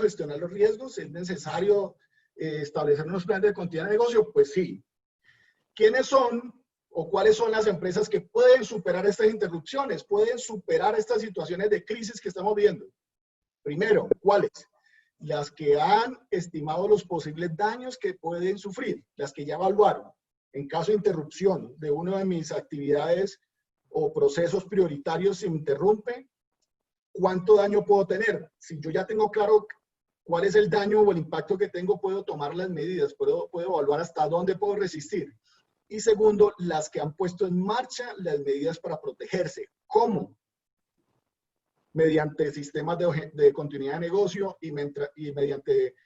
gestionar los riesgos? ¿Es necesario establecer unos planes de continuidad de negocio? Pues sí. ¿Quiénes son o cuáles son las empresas que pueden superar estas interrupciones, pueden superar estas situaciones de crisis que estamos viendo? Primero, ¿cuáles? Las que han estimado los posibles daños que pueden sufrir, las que ya evaluaron. En caso de interrupción de una de mis actividades o procesos prioritarios, si me interrumpe, ¿cuánto daño puedo tener? Si yo ya tengo claro cuál es el daño o el impacto que tengo, puedo tomar las medidas, puedo evaluar hasta dónde puedo resistir. Y segundo, las que han puesto en marcha las medidas para protegerse. ¿Cómo? Mediante sistemas de continuidad de negocio y mediante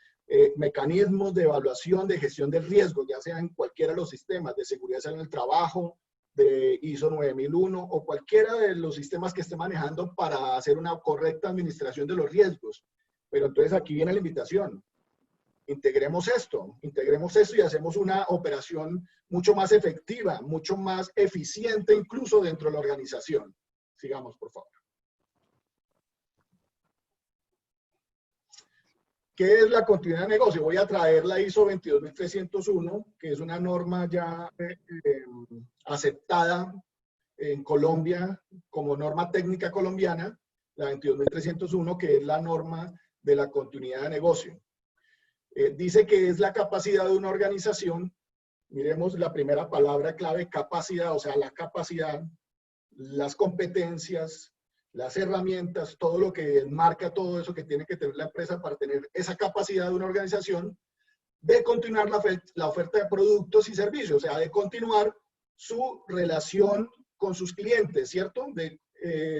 mecanismos de evaluación de gestión del riesgo, ya sea en cualquiera de los sistemas de seguridad en el trabajo, de ISO 9001 o cualquiera de los sistemas que esté manejando para hacer una correcta administración de los riesgos. Pero entonces aquí viene la invitación. Integremos esto y hacemos una operación mucho más efectiva, mucho más eficiente incluso dentro de la organización. Sigamos, por favor. ¿Qué es la continuidad de negocio? Voy a traer la ISO 22301, que es una norma ya aceptada en Colombia como norma técnica colombiana, la 22301, que es la norma de la continuidad de negocio. Dice que es la capacidad de una organización, miremos la primera palabra clave, capacidad, o sea, la capacidad, las competencias, las herramientas, todo lo que enmarca todo eso que tiene que tener la empresa para tener esa capacidad de una organización de continuar la oferta de productos y servicios, o sea, de continuar su relación con sus clientes, ¿cierto? De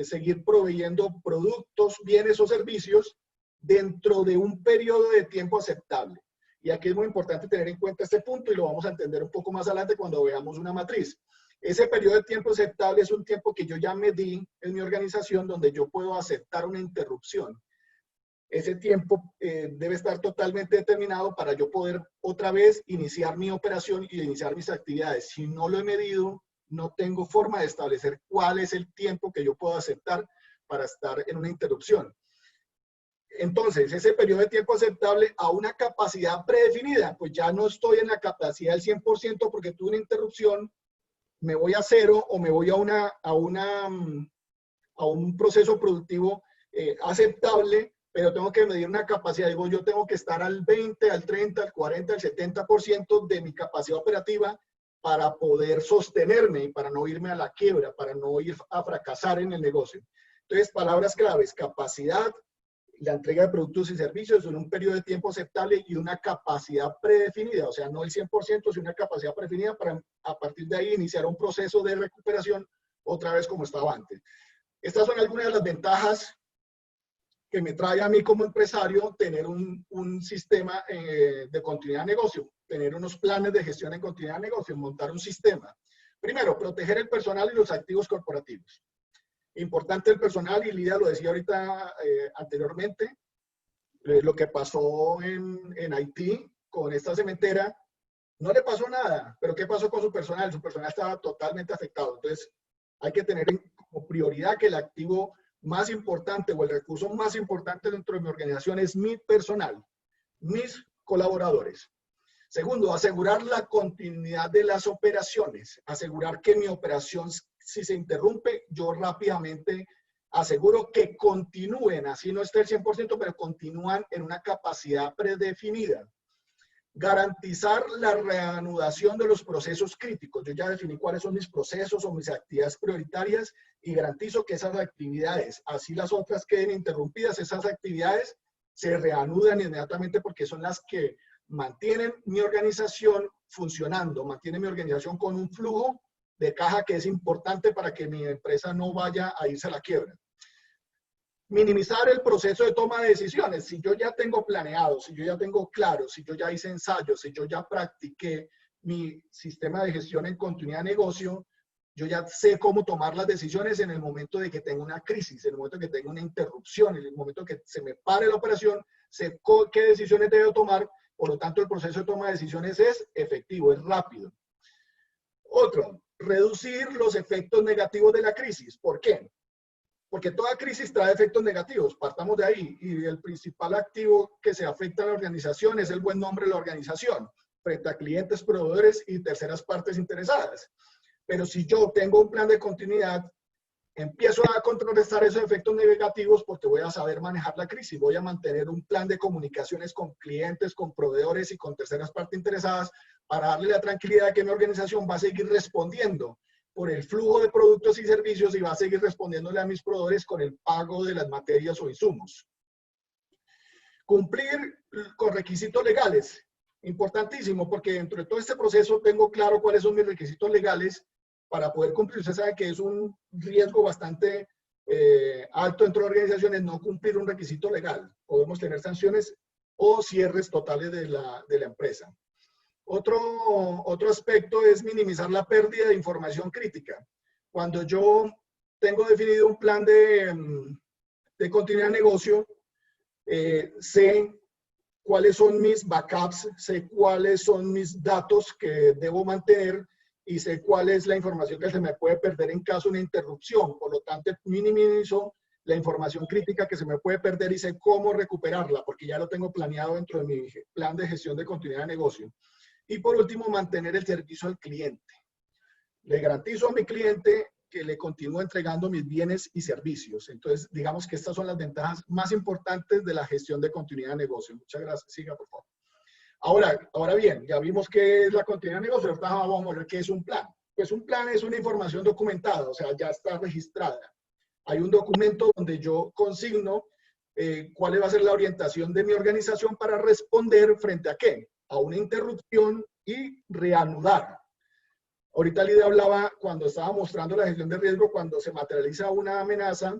seguir proveyendo productos, bienes o servicios dentro de un periodo de tiempo aceptable. Y aquí es muy importante tener en cuenta este punto y lo vamos a entender un poco más adelante cuando veamos una matriz. Ese periodo de tiempo aceptable es un tiempo que yo ya medí en mi organización donde yo puedo aceptar una interrupción. Ese tiempo debe estar totalmente determinado para yo poder otra vez iniciar mi operación y iniciar mis actividades. Si no lo he medido, no tengo forma de establecer cuál es el tiempo que yo puedo aceptar para estar en una interrupción. Entonces, ese periodo de tiempo aceptable a una capacidad predefinida, pues ya no estoy en la capacidad del 100% porque tuve una interrupción, me voy a cero o me voy a un proceso productivo aceptable, pero tengo que medir una capacidad. Digo, yo tengo que estar al 20, al 30, al 40, al 70% de mi capacidad operativa para poder sostenerme y para no irme a la quiebra, para no ir a fracasar en el negocio. Entonces, palabras claves, capacidad, la entrega de productos y servicios en un periodo de tiempo aceptable y una capacidad predefinida, o sea, no el 100%, sino una capacidad predefinida para a partir de ahí iniciar un proceso de recuperación otra vez como estaba antes. Estas son algunas de las ventajas que me trae a mí como empresario tener un sistema de continuidad de negocio, tener unos planes de gestión en continuidad de negocio, montar un sistema. Primero, proteger el personal y los activos corporativos. Importante el personal, y Lidia lo decía ahorita anteriormente, lo que pasó en Haití con esta cementera, no le pasó nada, pero ¿qué pasó con su personal? Su personal estaba totalmente afectado. Entonces, hay que tener como prioridad que el activo más importante o el recurso más importante dentro de mi organización es mi personal, mis colaboradores. Segundo, asegurar la continuidad de las operaciones, asegurar que mi operación, si se interrumpe, yo rápidamente aseguro que continúen, así no esté el 100%, pero continúan en una capacidad predefinida. Garantizar la reanudación de los procesos críticos. Yo ya definí cuáles son mis procesos o mis actividades prioritarias y garantizo que esas actividades, así las otras queden interrumpidas, esas actividades se reanudan inmediatamente porque son las que mantienen mi organización funcionando, mantienen mi organización con un flujo de caja que es importante para que mi empresa no vaya a irse a la quiebra. Minimizar el proceso de toma de decisiones. Si yo ya tengo planeado, si yo ya tengo claro, si yo ya hice ensayos, si yo ya practiqué mi sistema de gestión en continuidad de negocio, Yo ya sé cómo tomar las decisiones en el momento de que tengo una crisis, en el momento de que tengo una interrupción, en el momento de que se me pare la operación, sé qué decisiones debo tomar. Por lo tanto, el proceso de toma de decisiones es efectivo, es rápido. Otro, reducir los efectos negativos de la crisis. ¿Por qué? Porque toda crisis trae efectos negativos, partamos de ahí. Y el principal activo que se afecta a la organización es el buen nombre de la organización, frente a clientes, proveedores y terceras partes interesadas. Pero si yo tengo un plan de continuidad, empiezo a contrarrestar esos efectos negativos porque voy a saber manejar la crisis, voy a mantener un plan de comunicaciones con clientes, con proveedores y con terceras partes interesadas para darle la tranquilidad de que mi organización va a seguir respondiendo por el flujo de productos y servicios y va a seguir respondiéndole a mis proveedores con el pago de las materias o insumos. Cumplir con requisitos legales, importantísimo, porque dentro de todo este proceso tengo claro cuáles son mis requisitos legales para poder cumplir. Usted sabe que es un riesgo bastante alto dentro de organizaciones no cumplir un requisito legal. Podemos tener sanciones o cierres totales de la empresa. Otro aspecto es minimizar la pérdida de información crítica. Cuando yo tengo definido un plan de continuidad de negocio, sé cuáles son mis backups, sé cuáles son mis datos que debo mantener y sé cuál es la información que se me puede perder en caso de una interrupción. Por lo tanto, minimizo la información crítica que se me puede perder y sé cómo recuperarla, porque ya lo tengo planeado dentro de mi plan de gestión de continuidad de negocio. Y por último, mantener el servicio al cliente. Le garantizo a mi cliente que le continúo entregando mis bienes y servicios. Entonces, digamos que estas son las ventajas más importantes de la gestión de continuidad de negocio. Muchas gracias. Siga, por favor. Ahora bien, ya vimos qué es la continuidad de negocio. Ahora vamos a ver qué es un plan. Pues un plan es una información documentada, o sea, ya está registrada. Hay un documento donde yo consigno cuál va a ser la orientación de mi organización para responder frente a qué, a una interrupción y reanudar. Ahorita Lidia hablaba cuando estaba mostrando la gestión de riesgo, cuando se materializa una amenaza,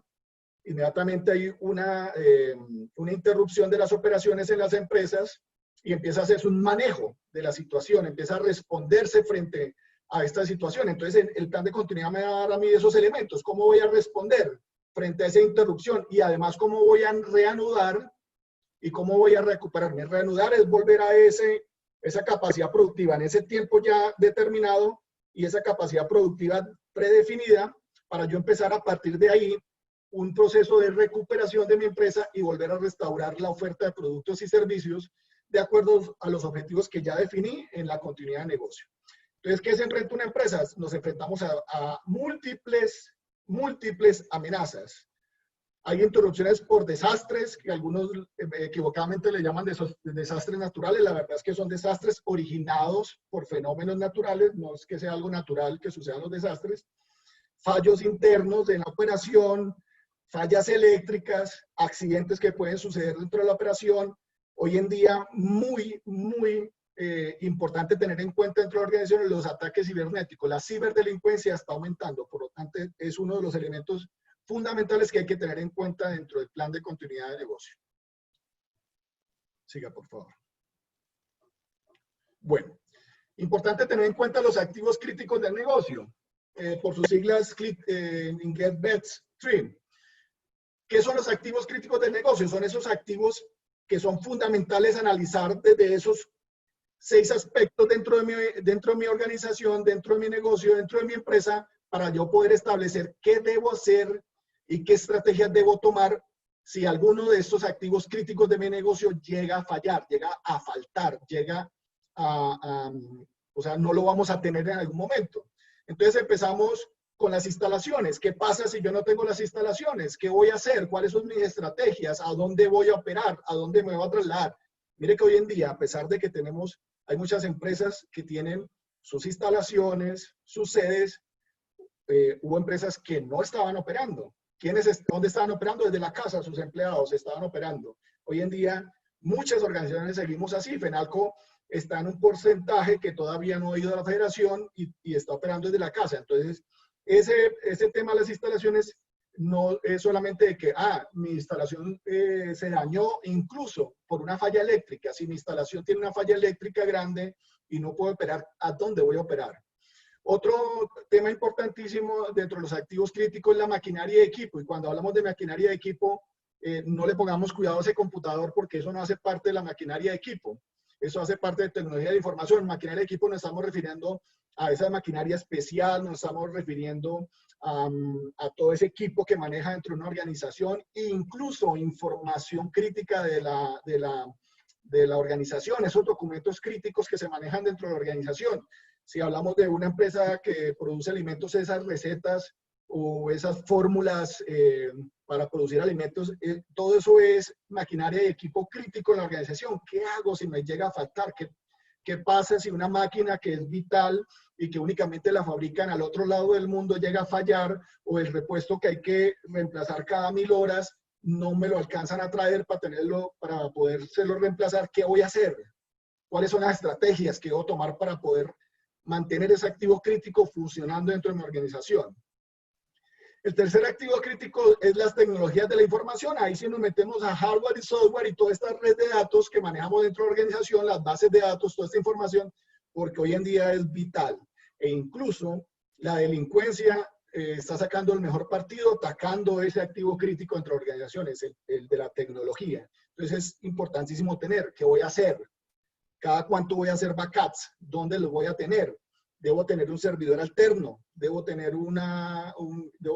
inmediatamente hay una interrupción de las operaciones en las empresas y empieza a hacerse un manejo de la situación, empieza a responderse frente a esta situación. Entonces, el plan de continuidad me va a dar a mí esos elementos, cómo voy a responder frente a esa interrupción y además cómo voy a reanudar y cómo voy a recuperarme. Reanudar es volver a esa capacidad productiva en ese tiempo ya determinado y esa capacidad productiva predefinida para yo empezar a partir de ahí un proceso de recuperación de mi empresa y volver a restaurar la oferta de productos y servicios de acuerdo a los objetivos que ya definí en la continuidad de negocio. Entonces, ¿qué se enfrenta una empresa? Nos enfrentamos a múltiples amenazas. Hay interrupciones por desastres, que algunos equivocadamente le llaman desastres naturales. La verdad es que son desastres originados por fenómenos naturales, no es que sea algo natural que sucedan los desastres. Fallos internos de la operación, fallas eléctricas, accidentes que pueden suceder dentro de la operación. Hoy en día, muy importante tener en cuenta dentro de la organización los ataques cibernéticos. La ciberdelincuencia está aumentando, por lo tanto, es uno de los elementos fundamentales que hay que tener en cuenta dentro del plan de continuidad de negocio. Siga, por favor. Bueno, importante tener en cuenta los activos críticos del negocio. Por sus siglas en inglés BETS-3. ¿Qué son los activos críticos del negocio? Son esos activos que son fundamentales analizar desde esos 6 aspectos dentro de mi organización, dentro de mi negocio, dentro de mi empresa, para yo poder establecer qué debo hacer y qué estrategias debo tomar si alguno de estos activos críticos de mi negocio llega a fallar, llega a faltar, llega o sea, no lo vamos a tener en algún momento. Entonces empezamos con las instalaciones. ¿Qué pasa si yo no tengo las instalaciones? ¿Qué voy a hacer? ¿Cuáles son mis estrategias? ¿A dónde voy a operar? ¿A dónde me voy a trasladar? Mire que hoy en día, a pesar de que hay muchas empresas que tienen sus instalaciones, sus sedes, hubo empresas que no estaban operando. ¿Dónde estaban operando? Desde la casa, sus empleados estaban operando. Hoy en día, muchas organizaciones seguimos así. FENALCO está en un porcentaje que todavía no ha ido a la federación y está operando desde la casa. Entonces, ese tema de las instalaciones no es solamente de que, mi instalación se dañó incluso por una falla eléctrica. Si mi instalación tiene una falla eléctrica grande y no puedo operar, ¿a dónde voy a operar? Otro tema importantísimo dentro de los activos críticos es la maquinaria y equipo. Y cuando hablamos de maquinaria y equipo, no le pongamos cuidado a ese computador porque eso no hace parte de la maquinaria de equipo. Eso hace parte de tecnología de información. Maquinaria de equipo nos estamos refiriendo a esa maquinaria especial, nos estamos refiriendo a todo ese equipo que maneja dentro de una organización e incluso información crítica de la organización, esos documentos críticos que se manejan dentro de la organización. Si hablamos de una empresa que produce alimentos, esas recetas o esas fórmulas para producir alimentos, todo eso es maquinaria y equipo crítico en la organización. ¿Qué hago si me llega a faltar? ¿Qué pasa si una máquina que es vital y que únicamente la fabrican al otro lado del mundo llega a fallar, o el repuesto que hay que reemplazar cada 1000 horas no me lo alcanzan a traer para podérselo reemplazar? ¿Qué voy a hacer? ¿Cuáles son las estrategias que debo tomar para poder mantener ese activo crítico funcionando dentro de mi organización? El tercer activo crítico es las tecnologías de la información. Ahí sí nos metemos a hardware y software y toda esta red de datos que manejamos dentro de la organización, las bases de datos, toda esta información, porque hoy en día es vital. E incluso la delincuencia está sacando el mejor partido, atacando ese activo crítico entre organizaciones, el de la tecnología. Entonces es importantísimo tener, ¿qué voy a hacer? ¿Cada cuánto voy a hacer backups? ¿Dónde los voy a tener? Debo tener un servidor alterno, debo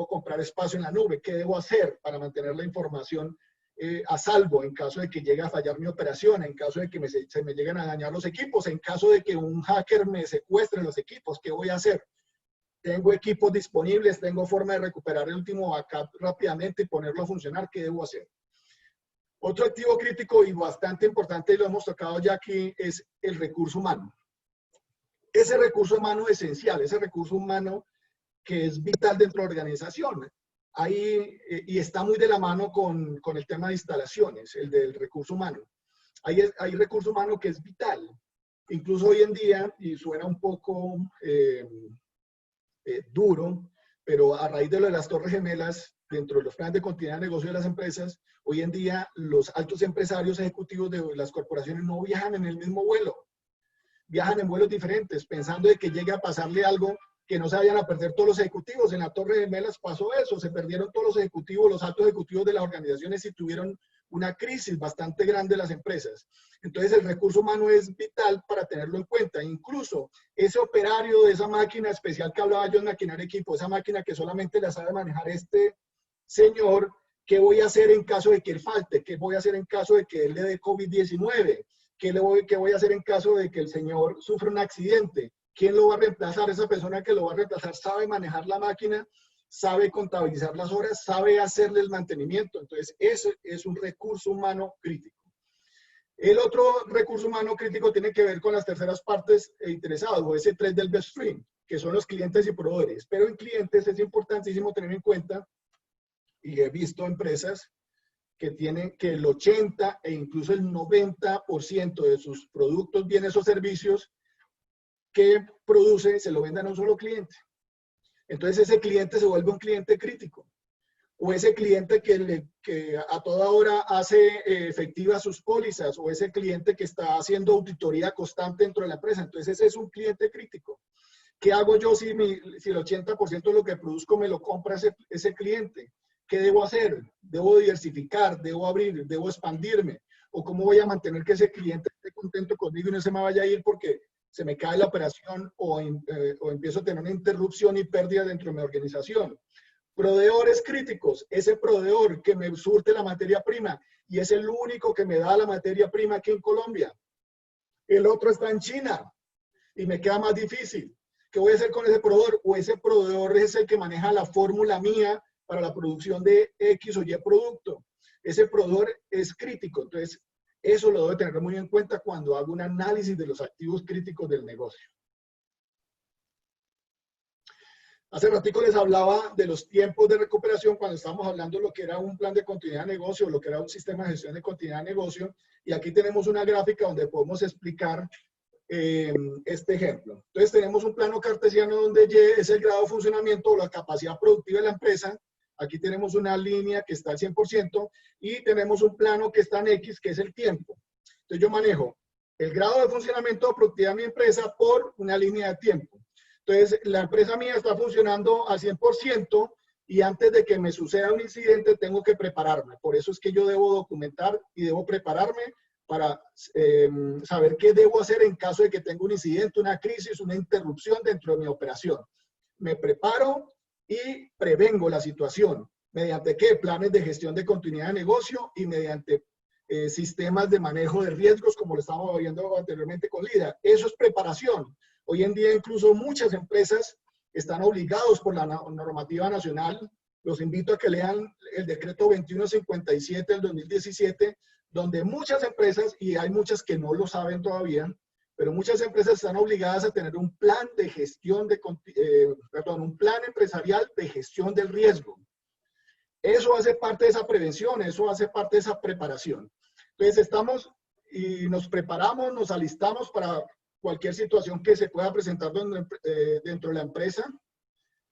comprar espacio en la nube. ¿Qué debo hacer para mantener la información a salvo en caso de que llegue a fallar mi operación, en caso de que se me lleguen a dañar los equipos, en caso de que un hacker me secuestre los equipos? ¿Qué voy a hacer? Tengo equipos disponibles, tengo forma de recuperar el último backup rápidamente y ponerlo a funcionar. ¿Qué debo hacer? Otro activo crítico y bastante importante, y lo hemos tocado ya aquí, es el recurso humano. Ese recurso humano esencial, ese recurso humano que es vital dentro de la organización. Ahí, y está muy de la mano con el tema de instalaciones, el del recurso humano. Hay recurso humano que es vital. Incluso hoy en día, y suena un poco duro, pero a raíz de lo de las Torres Gemelas, dentro de los planes de continuidad de negocio de las empresas, hoy en día los altos empresarios ejecutivos de las corporaciones no viajan en el mismo vuelo. Viajan en vuelos diferentes, pensando de que llegue a pasarle algo, que no se vayan a perder todos los ejecutivos. En la Torre Gemelas pasó eso, se perdieron todos los ejecutivos, los altos ejecutivos de las organizaciones, y tuvieron una crisis bastante grande de las empresas. Entonces el recurso humano es vital para tenerlo en cuenta. Incluso ese operario de esa máquina especial que hablaba yo en maquinaria equipo, esa máquina que solamente la sabe manejar este señor, ¿qué voy a hacer en caso de que él falte? ¿Qué voy a hacer en caso de que él le dé COVID-19? ¿Qué voy a hacer en caso de que el señor sufra un accidente? ¿Quién lo va a reemplazar? Esa persona que lo va a reemplazar sabe manejar la máquina, sabe contabilizar las horas, sabe hacerle el mantenimiento. Entonces, ese es un recurso humano crítico. El otro recurso humano crítico tiene que ver con las terceras partes interesadas, o ese 3 del best stream, que son los clientes y proveedores. Pero en clientes es importantísimo tener en cuenta, y he visto empresas que tienen que el 80 e incluso el 90% de sus productos, bienes o servicios que produce se lo venden a un solo cliente. Entonces ese cliente se vuelve un cliente crítico. O ese cliente que a toda hora hace efectivas sus pólizas, o ese cliente que está haciendo auditoría constante dentro de la empresa. Entonces ese es un cliente crítico. ¿Qué hago yo si el 80% de lo que produzco me lo compra ese cliente? ¿Qué debo hacer? ¿Debo diversificar? ¿Debo abrir? ¿Debo expandirme? ¿O cómo voy a mantener que ese cliente esté contento conmigo y no se me vaya a ir porque se me cae la operación o empiezo a tener una interrupción y pérdida dentro de mi organización? Proveedores críticos, ese proveedor que me surte la materia prima y es el único que me da la materia prima aquí en Colombia. El otro está en China y me queda más difícil. ¿Qué voy a hacer con ese proveedor? O ese proveedor es el que maneja la fórmula mía para la producción de X o Y producto. Ese proveedor es crítico. Entonces, eso lo debo tener muy en cuenta cuando hago un análisis de los activos críticos del negocio. Hace ratico les hablaba de los tiempos de recuperación cuando estábamos hablando de lo que era un plan de continuidad de negocio, lo que era un sistema de gestión de continuidad de negocio. Y aquí tenemos una gráfica donde podemos explicar este ejemplo. Entonces tenemos un plano cartesiano donde Y es el grado de funcionamiento o la capacidad productiva de la empresa. Aquí tenemos una línea que está al 100% y tenemos un plano que está en X, que es el tiempo. Entonces yo manejo el grado de funcionamiento o productividad de mi empresa por una línea de tiempo. Entonces, la empresa mía está funcionando al 100% y antes de que me suceda un incidente tengo que prepararme. Por eso es que yo debo documentar y debo prepararme para saber qué debo hacer en caso de que tenga un incidente, una crisis, una interrupción dentro de mi operación. Me preparo y prevengo la situación. ¿Mediante qué? Planes de gestión de continuidad de negocio y mediante sistemas de manejo de riesgos, como lo estábamos viendo anteriormente con LIDA. Eso es preparación. Hoy en día incluso muchas empresas están obligados por la normativa nacional. Los invito a que lean el decreto 2157 del 2017, donde muchas empresas, y hay muchas que no lo saben todavía, pero muchas empresas están obligadas a tener un plan de gestión un plan empresarial de gestión del riesgo. Eso hace parte de esa prevención, eso hace parte de esa preparación. Entonces estamos y nos preparamos, nos alistamos para cualquier situación que se pueda presentar dentro de la empresa.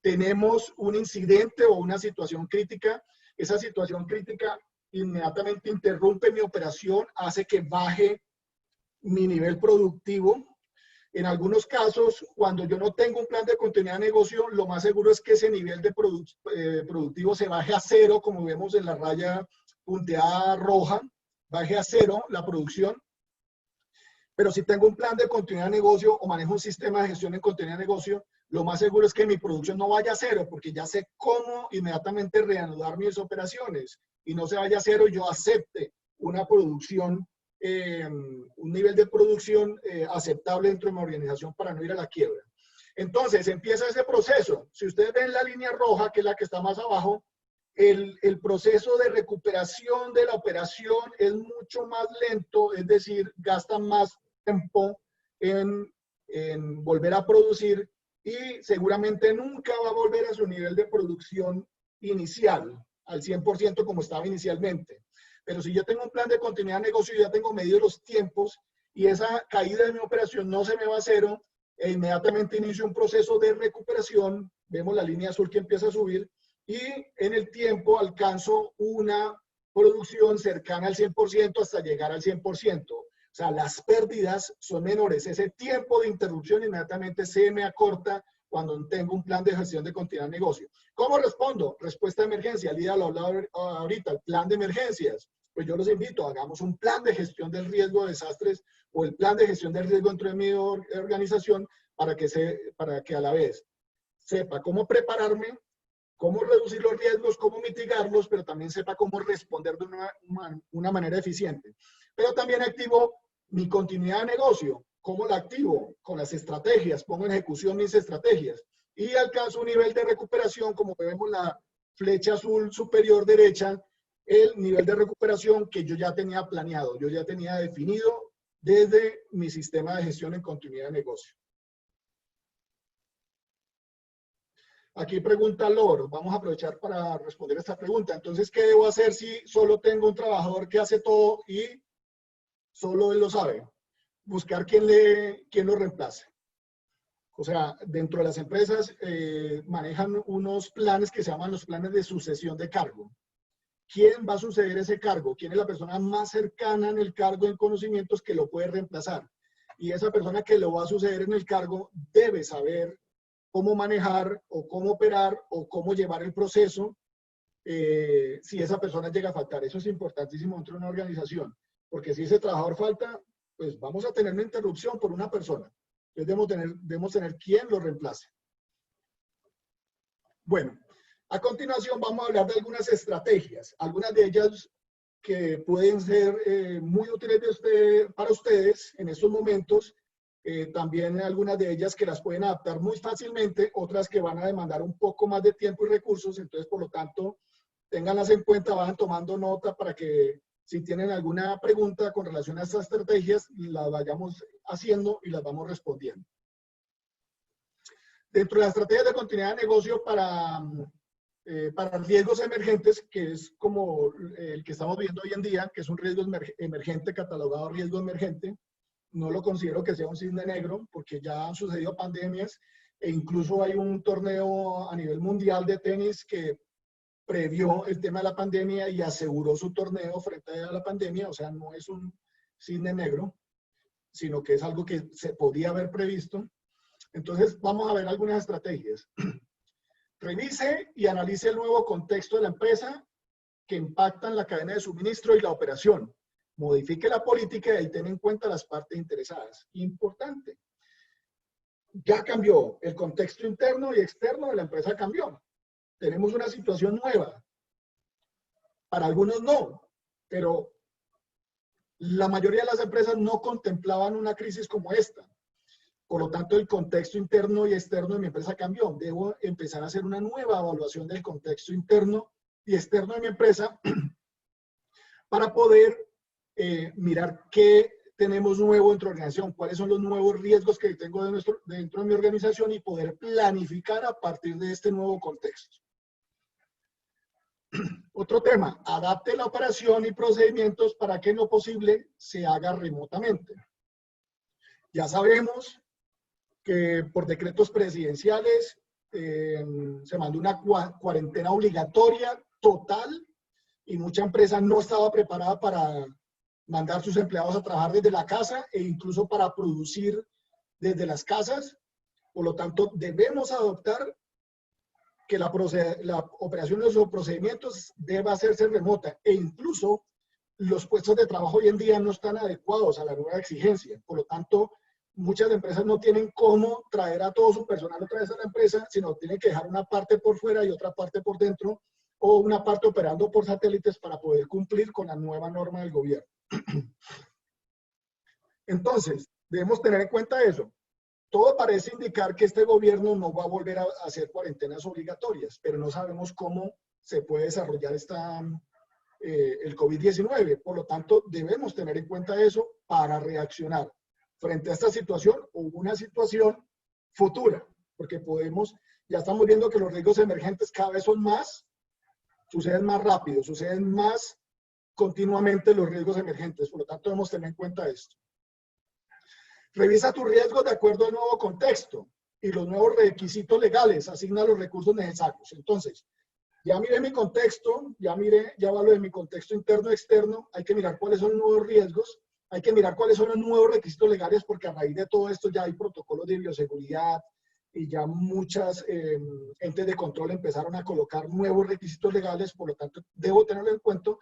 Tenemos un incidente o una situación crítica. Esa situación crítica inmediatamente interrumpe mi operación, hace que baje mi nivel productivo. En algunos casos, cuando yo no tengo un plan de continuidad de negocio, lo más seguro es que ese nivel de productivo se baje a cero, como vemos en la raya punteada roja, baje a cero la producción. Pero si tengo un plan de continuidad de negocio o manejo un sistema de gestión en continuidad de negocio, lo más seguro es que mi producción no vaya a cero, porque ya sé cómo inmediatamente reanudar mis operaciones y no se vaya a cero y yo acepte una producción, un nivel de producción aceptable dentro de mi organización para no ir a la quiebra. Entonces empieza ese proceso. Si ustedes ven la línea roja, que es la que está más abajo, el proceso de recuperación de la operación es mucho más lento, es decir, gasta más tiempo en volver a producir y seguramente nunca va a volver a su nivel de producción inicial, al 100% como estaba inicialmente. Pero si yo tengo un plan de continuidad de negocio, ya tengo medido los tiempos y esa caída de mi operación no se me va a cero, e inmediatamente inicio un proceso de recuperación, vemos la línea azul que empieza a subir, y en el tiempo alcanzo una producción cercana al 100% hasta llegar al 100%. O sea, las pérdidas son menores. Ese tiempo de interrupción inmediatamente se me acorta cuando tengo un plan de gestión de continuidad de negocio. ¿Cómo respondo? Respuesta de emergencia. Lida lo hablaba ahorita, el plan de emergencias. Pues yo los invito, hagamos un plan de gestión del riesgo de desastres o el plan de gestión del riesgo dentro de mi organización para que a la vez sepa cómo prepararme, cómo reducir los riesgos, cómo mitigarlos, pero también sepa cómo responder de una manera eficiente. Pero también activo mi continuidad de negocio. ¿Cómo la activo? Con las estrategias, pongo en ejecución mis estrategias. Y alcanzo un nivel de recuperación, como vemos la flecha azul superior derecha, el nivel de recuperación que yo ya tenía planeado, yo ya tenía definido desde mi sistema de gestión en continuidad de negocio. Aquí pregunta Lor, vamos a aprovechar para responder esta pregunta. Entonces, ¿qué debo hacer si solo tengo un trabajador que hace todo y solo él lo sabe? Buscar quién lo reemplace. O sea, dentro de las empresas manejan unos planes que se llaman los planes de sucesión de cargo. ¿Quién va a suceder ese cargo? ¿Quién es la persona más cercana en el cargo en conocimientos que lo puede reemplazar? Y esa persona que lo va a suceder en el cargo debe saber cómo manejar o cómo operar o cómo llevar el proceso si esa persona llega a faltar. Eso es importantísimo dentro de una organización, porque si ese trabajador falta, pues vamos a tener una interrupción por una persona. Entonces debemos tener quién lo reemplace. Bueno, a continuación vamos a hablar de algunas estrategias, algunas de ellas que pueden ser muy útiles para ustedes en estos momentos. También algunas de ellas que las pueden adaptar muy fácilmente, otras que van a demandar un poco más de tiempo y recursos. Entonces, por lo tanto, ténganlas en cuenta, vayan tomando nota para que si tienen alguna pregunta con relación a estas estrategias, las vayamos haciendo y las vamos respondiendo. Dentro de las estrategias de continuidad de negocio para riesgos emergentes, que es como el que estamos viendo hoy en día, que es un riesgo emergente, catalogado riesgo emergente, no lo considero que sea un cisne negro, porque ya han sucedido pandemias e incluso hay un torneo a nivel mundial de tenis que previó el tema de la pandemia y aseguró su torneo frente a la pandemia. O sea, no es un cisne negro, sino que es algo que se podía haber previsto. Entonces, vamos a ver algunas estrategias. Revise y analice el nuevo contexto de la empresa que impactan la cadena de suministro y la operación. Modifique la política y ten en cuenta las partes interesadas. Importante. Ya cambió. El contexto interno y externo de la empresa cambió. Tenemos una situación nueva. Para algunos no, pero la mayoría de las empresas no contemplaban una crisis como esta. Por lo tanto, el contexto interno y externo de mi empresa cambió. Debo empezar a hacer una nueva evaluación del contexto interno y externo de mi empresa para poder mirar qué tenemos nuevo dentro de la organización, cuáles son los nuevos riesgos que tengo dentro de mi organización y poder planificar a partir de este nuevo contexto. Otro tema, adapte la operación y procedimientos para que en lo posible se haga remotamente. Ya sabemos que por decretos presidenciales se mandó una cuarentena obligatoria total y mucha empresa no estaba preparada para mandar sus empleados a trabajar desde la casa e incluso para producir desde las casas. Por lo tanto, debemos adoptar que la operación de los procedimientos deba hacerse remota e incluso los puestos de trabajo hoy en día no están adecuados a la nueva exigencia. Por lo tanto, muchas empresas no tienen cómo traer a todo su personal otra vez a la empresa, sino tienen que dejar una parte por fuera y otra parte por dentro, o una parte operando por satélites para poder cumplir con la nueva norma del gobierno. Entonces, debemos tener en cuenta eso. Todo parece indicar que este gobierno no va a volver a hacer cuarentenas obligatorias, pero no sabemos cómo se puede desarrollar el COVID-19. Por lo tanto, debemos tener en cuenta eso para reaccionar frente a esta situación o una situación futura, porque ya estamos viendo que los riesgos emergentes cada vez son más, suceden más rápido, suceden más continuamente los riesgos emergentes. Por lo tanto, debemos tener en cuenta esto. Revisa tus riesgos de acuerdo al nuevo contexto y los nuevos requisitos legales. Asigna los recursos necesarios. Entonces, ya miré mi contexto, ya evalué mi contexto interno y externo. Hay que mirar cuáles son los nuevos riesgos. Hay que mirar cuáles son los nuevos requisitos legales, porque a raíz de todo esto ya hay protocolos de bioseguridad y ya muchas entes de control empezaron a colocar nuevos requisitos legales. Por lo tanto, debo tenerlo en cuenta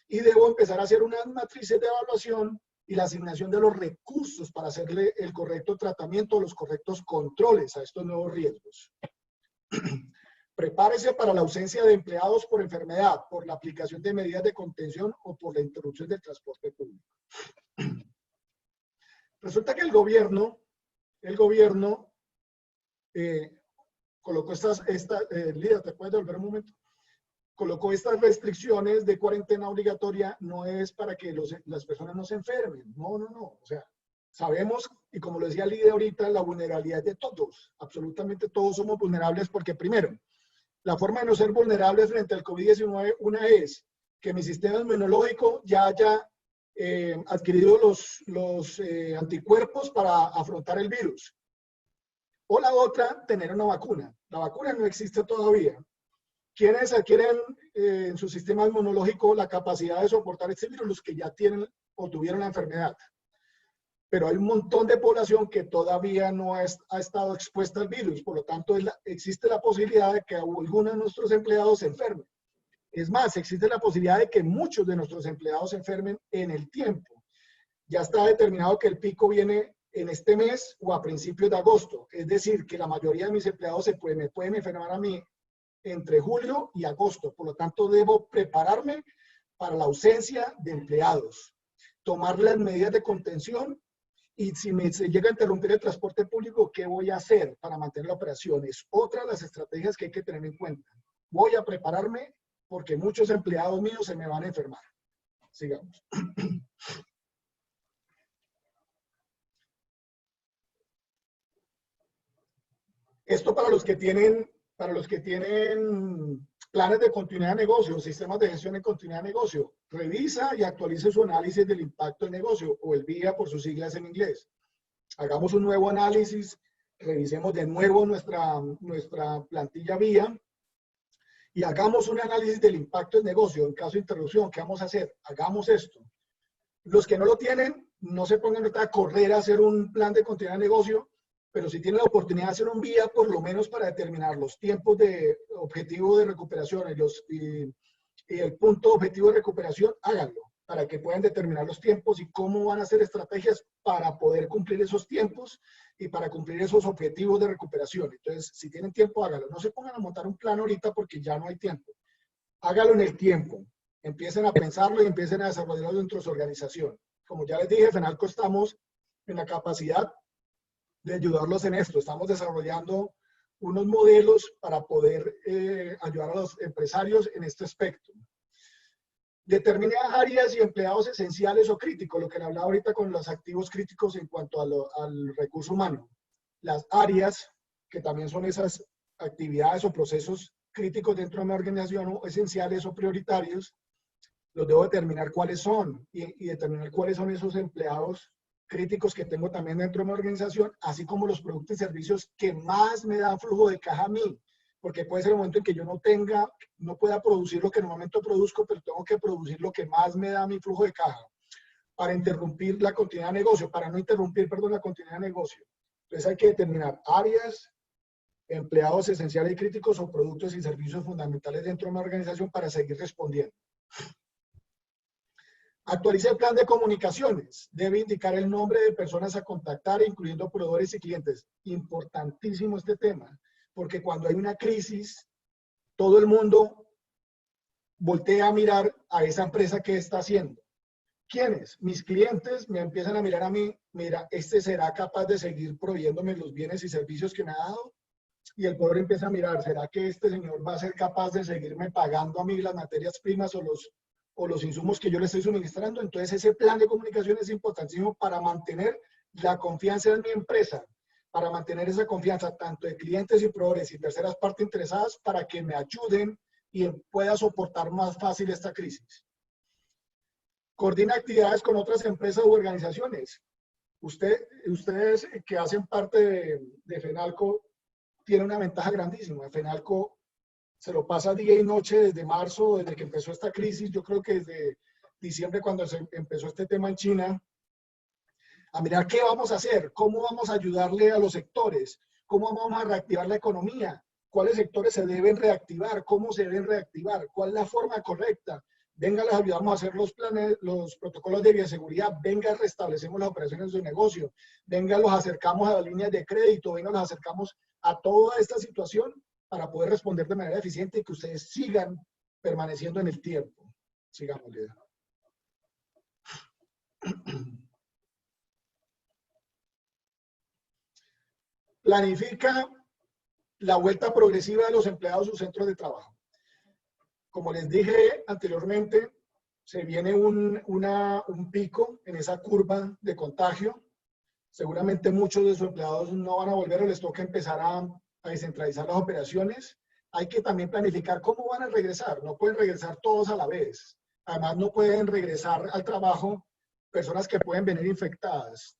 y debo empezar a hacer unas matrices de evaluación y la asignación de los recursos para hacerle el correcto tratamiento, los correctos controles a estos nuevos riesgos. Prepárese para la ausencia de empleados por enfermedad, por la aplicación de medidas de contención o por la interrupción del transporte público. Resulta que el gobierno colocó Lida, ¿te puedes devolver un momento? Colocó estas restricciones de cuarentena obligatoria, no es para que las personas no se enfermen, no. O sea, sabemos, y como lo decía Lidia ahorita, la vulnerabilidad de todos, absolutamente todos somos vulnerables porque primero, la forma de no ser vulnerables frente al COVID-19, una es que mi sistema inmunológico ya haya adquirido los anticuerpos para afrontar el virus. O la otra, tener una vacuna. La vacuna no existe todavía. ¿Quiénes adquieren en su sistema inmunológico la capacidad de soportar este virus? Los que ya tienen o tuvieron la enfermedad. Pero hay un montón de población que todavía no ha estado expuesta al virus. Por lo tanto, existe la posibilidad de que algunos de nuestros empleados se enfermen. Es más, existe la posibilidad de que muchos de nuestros empleados se enfermen en el tiempo. Ya está determinado que el pico viene en este mes o a principios de agosto. Es decir, que la mayoría de mis empleados me pueden enfermar a mí entre julio y agosto. Por lo tanto, debo prepararme para la ausencia de empleados, tomar las medidas de contención y si se llega a interrumpir el transporte público, ¿qué voy a hacer para mantener la operación? Es otra de las estrategias que hay que tener en cuenta. Voy a prepararme porque muchos empleados míos se me van a enfermar. Sigamos. Esto para los que tienen planes de continuidad de negocio, sistemas de gestión de continuidad de negocio. Revisa y actualice su análisis del impacto del negocio, o el VIA por sus siglas en inglés. Hagamos un nuevo análisis, revisemos de nuevo nuestra plantilla VIA y hagamos un análisis del impacto del negocio. En caso de interrupción, ¿qué vamos a hacer? Hagamos esto. Los que no lo tienen, no se pongan a correr a hacer un plan de continuidad de negocio, pero si tienen la oportunidad de hacer un vía, por lo menos para determinar los tiempos de objetivo de recuperación y el punto objetivo de recuperación, háganlo, para que puedan determinar los tiempos y cómo van a hacer estrategias para poder cumplir esos tiempos y para cumplir esos objetivos de recuperación. Entonces, si tienen tiempo, háganlo. No se pongan a montar un plan ahorita porque ya no hay tiempo. Hágalo en el tiempo. Empiecen a pensarlo y empiecen a desarrollarlo dentro de su organización. Como ya les dije, FENALCO estamos en la capacidad de ayudarlos en esto. Estamos desarrollando unos modelos para poder ayudar a los empresarios en este aspecto. Determina áreas y empleados esenciales o críticos, lo que le hablaba ahorita con los activos críticos en cuanto al recurso humano. Las áreas, que también son esas actividades o procesos críticos dentro de mi organización, o esenciales o prioritarios, los debo determinar cuáles son y determinar cuáles son esos empleados críticos que tengo también dentro de mi organización, así como los productos y servicios que más me dan flujo de caja a mí. Porque puede ser el momento en que yo no pueda producir lo que normalmente produzco, pero tengo que producir lo que más me da mi flujo de caja para interrumpir la continuidad de negocio, para no interrumpir, perdón, la continuidad de negocio. Entonces hay que determinar áreas, empleados esenciales y críticos o productos y servicios fundamentales dentro de una organización para seguir respondiendo. Actualice el plan de comunicaciones. Debe indicar el nombre de personas a contactar, incluyendo proveedores y clientes. Importantísimo este tema. Porque cuando hay una crisis, todo el mundo voltea a mirar a esa empresa que está haciendo. ¿Quiénes? Mis clientes me empiezan a mirar a mí, mira, ¿este será capaz de seguir proveyéndome los bienes y servicios que me ha dado? Y el poder empieza a mirar, ¿será que este señor va a ser capaz de seguirme pagando a mí las materias primas o los insumos que yo le estoy suministrando? Entonces ese plan de comunicación es importantísimo para mantener la confianza en mi empresa, para mantener esa confianza tanto de clientes y proveedores y terceras partes interesadas para que me ayuden y pueda soportar más fácil esta crisis. Coordina actividades con otras empresas u organizaciones. Ustedes que hacen parte de FENALCO tienen una ventaja grandísima. FENALCO se lo pasa día y noche desde marzo, desde que empezó esta crisis. Yo creo que desde diciembre, cuando se empezó este tema en China, a mirar qué vamos a hacer, cómo vamos a ayudarle a los sectores, cómo vamos a reactivar la economía, cuáles sectores se deben reactivar, cómo se deben reactivar, cuál es la forma correcta. Venga, les ayudamos a hacer los planes, los protocolos de bioseguridad, venga, restablecemos las operaciones de negocio, venga, los acercamos a las líneas de crédito, venga, los acercamos a toda esta situación para poder responder de manera eficiente y que ustedes sigan permaneciendo en el tiempo. Sigamos, Leda. Planifica la vuelta progresiva de los empleados a sus centros de trabajo. Como les dije anteriormente, se viene un pico en esa curva de contagio. Seguramente muchos de sus empleados no van a volver o les toca empezar a descentralizar las operaciones. Hay que también planificar cómo van a regresar. No pueden regresar todos a la vez. Además, no pueden regresar al trabajo personas que pueden venir infectadas,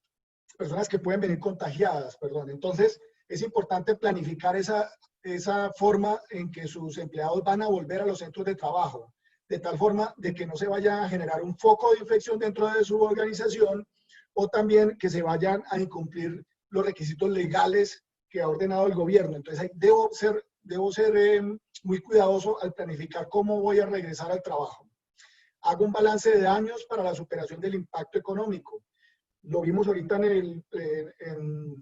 personas que pueden venir contagiadas, perdón. Entonces, es importante planificar esa forma en que sus empleados van a volver a los centros de trabajo, de tal forma de que no se vaya a generar un foco de infección dentro de su organización o también que se vayan a incumplir los requisitos legales que ha ordenado el gobierno. Entonces, debo ser muy cuidadoso al planificar cómo voy a regresar al trabajo. Hago un balance de daños para la superación del impacto económico. Lo vimos ahorita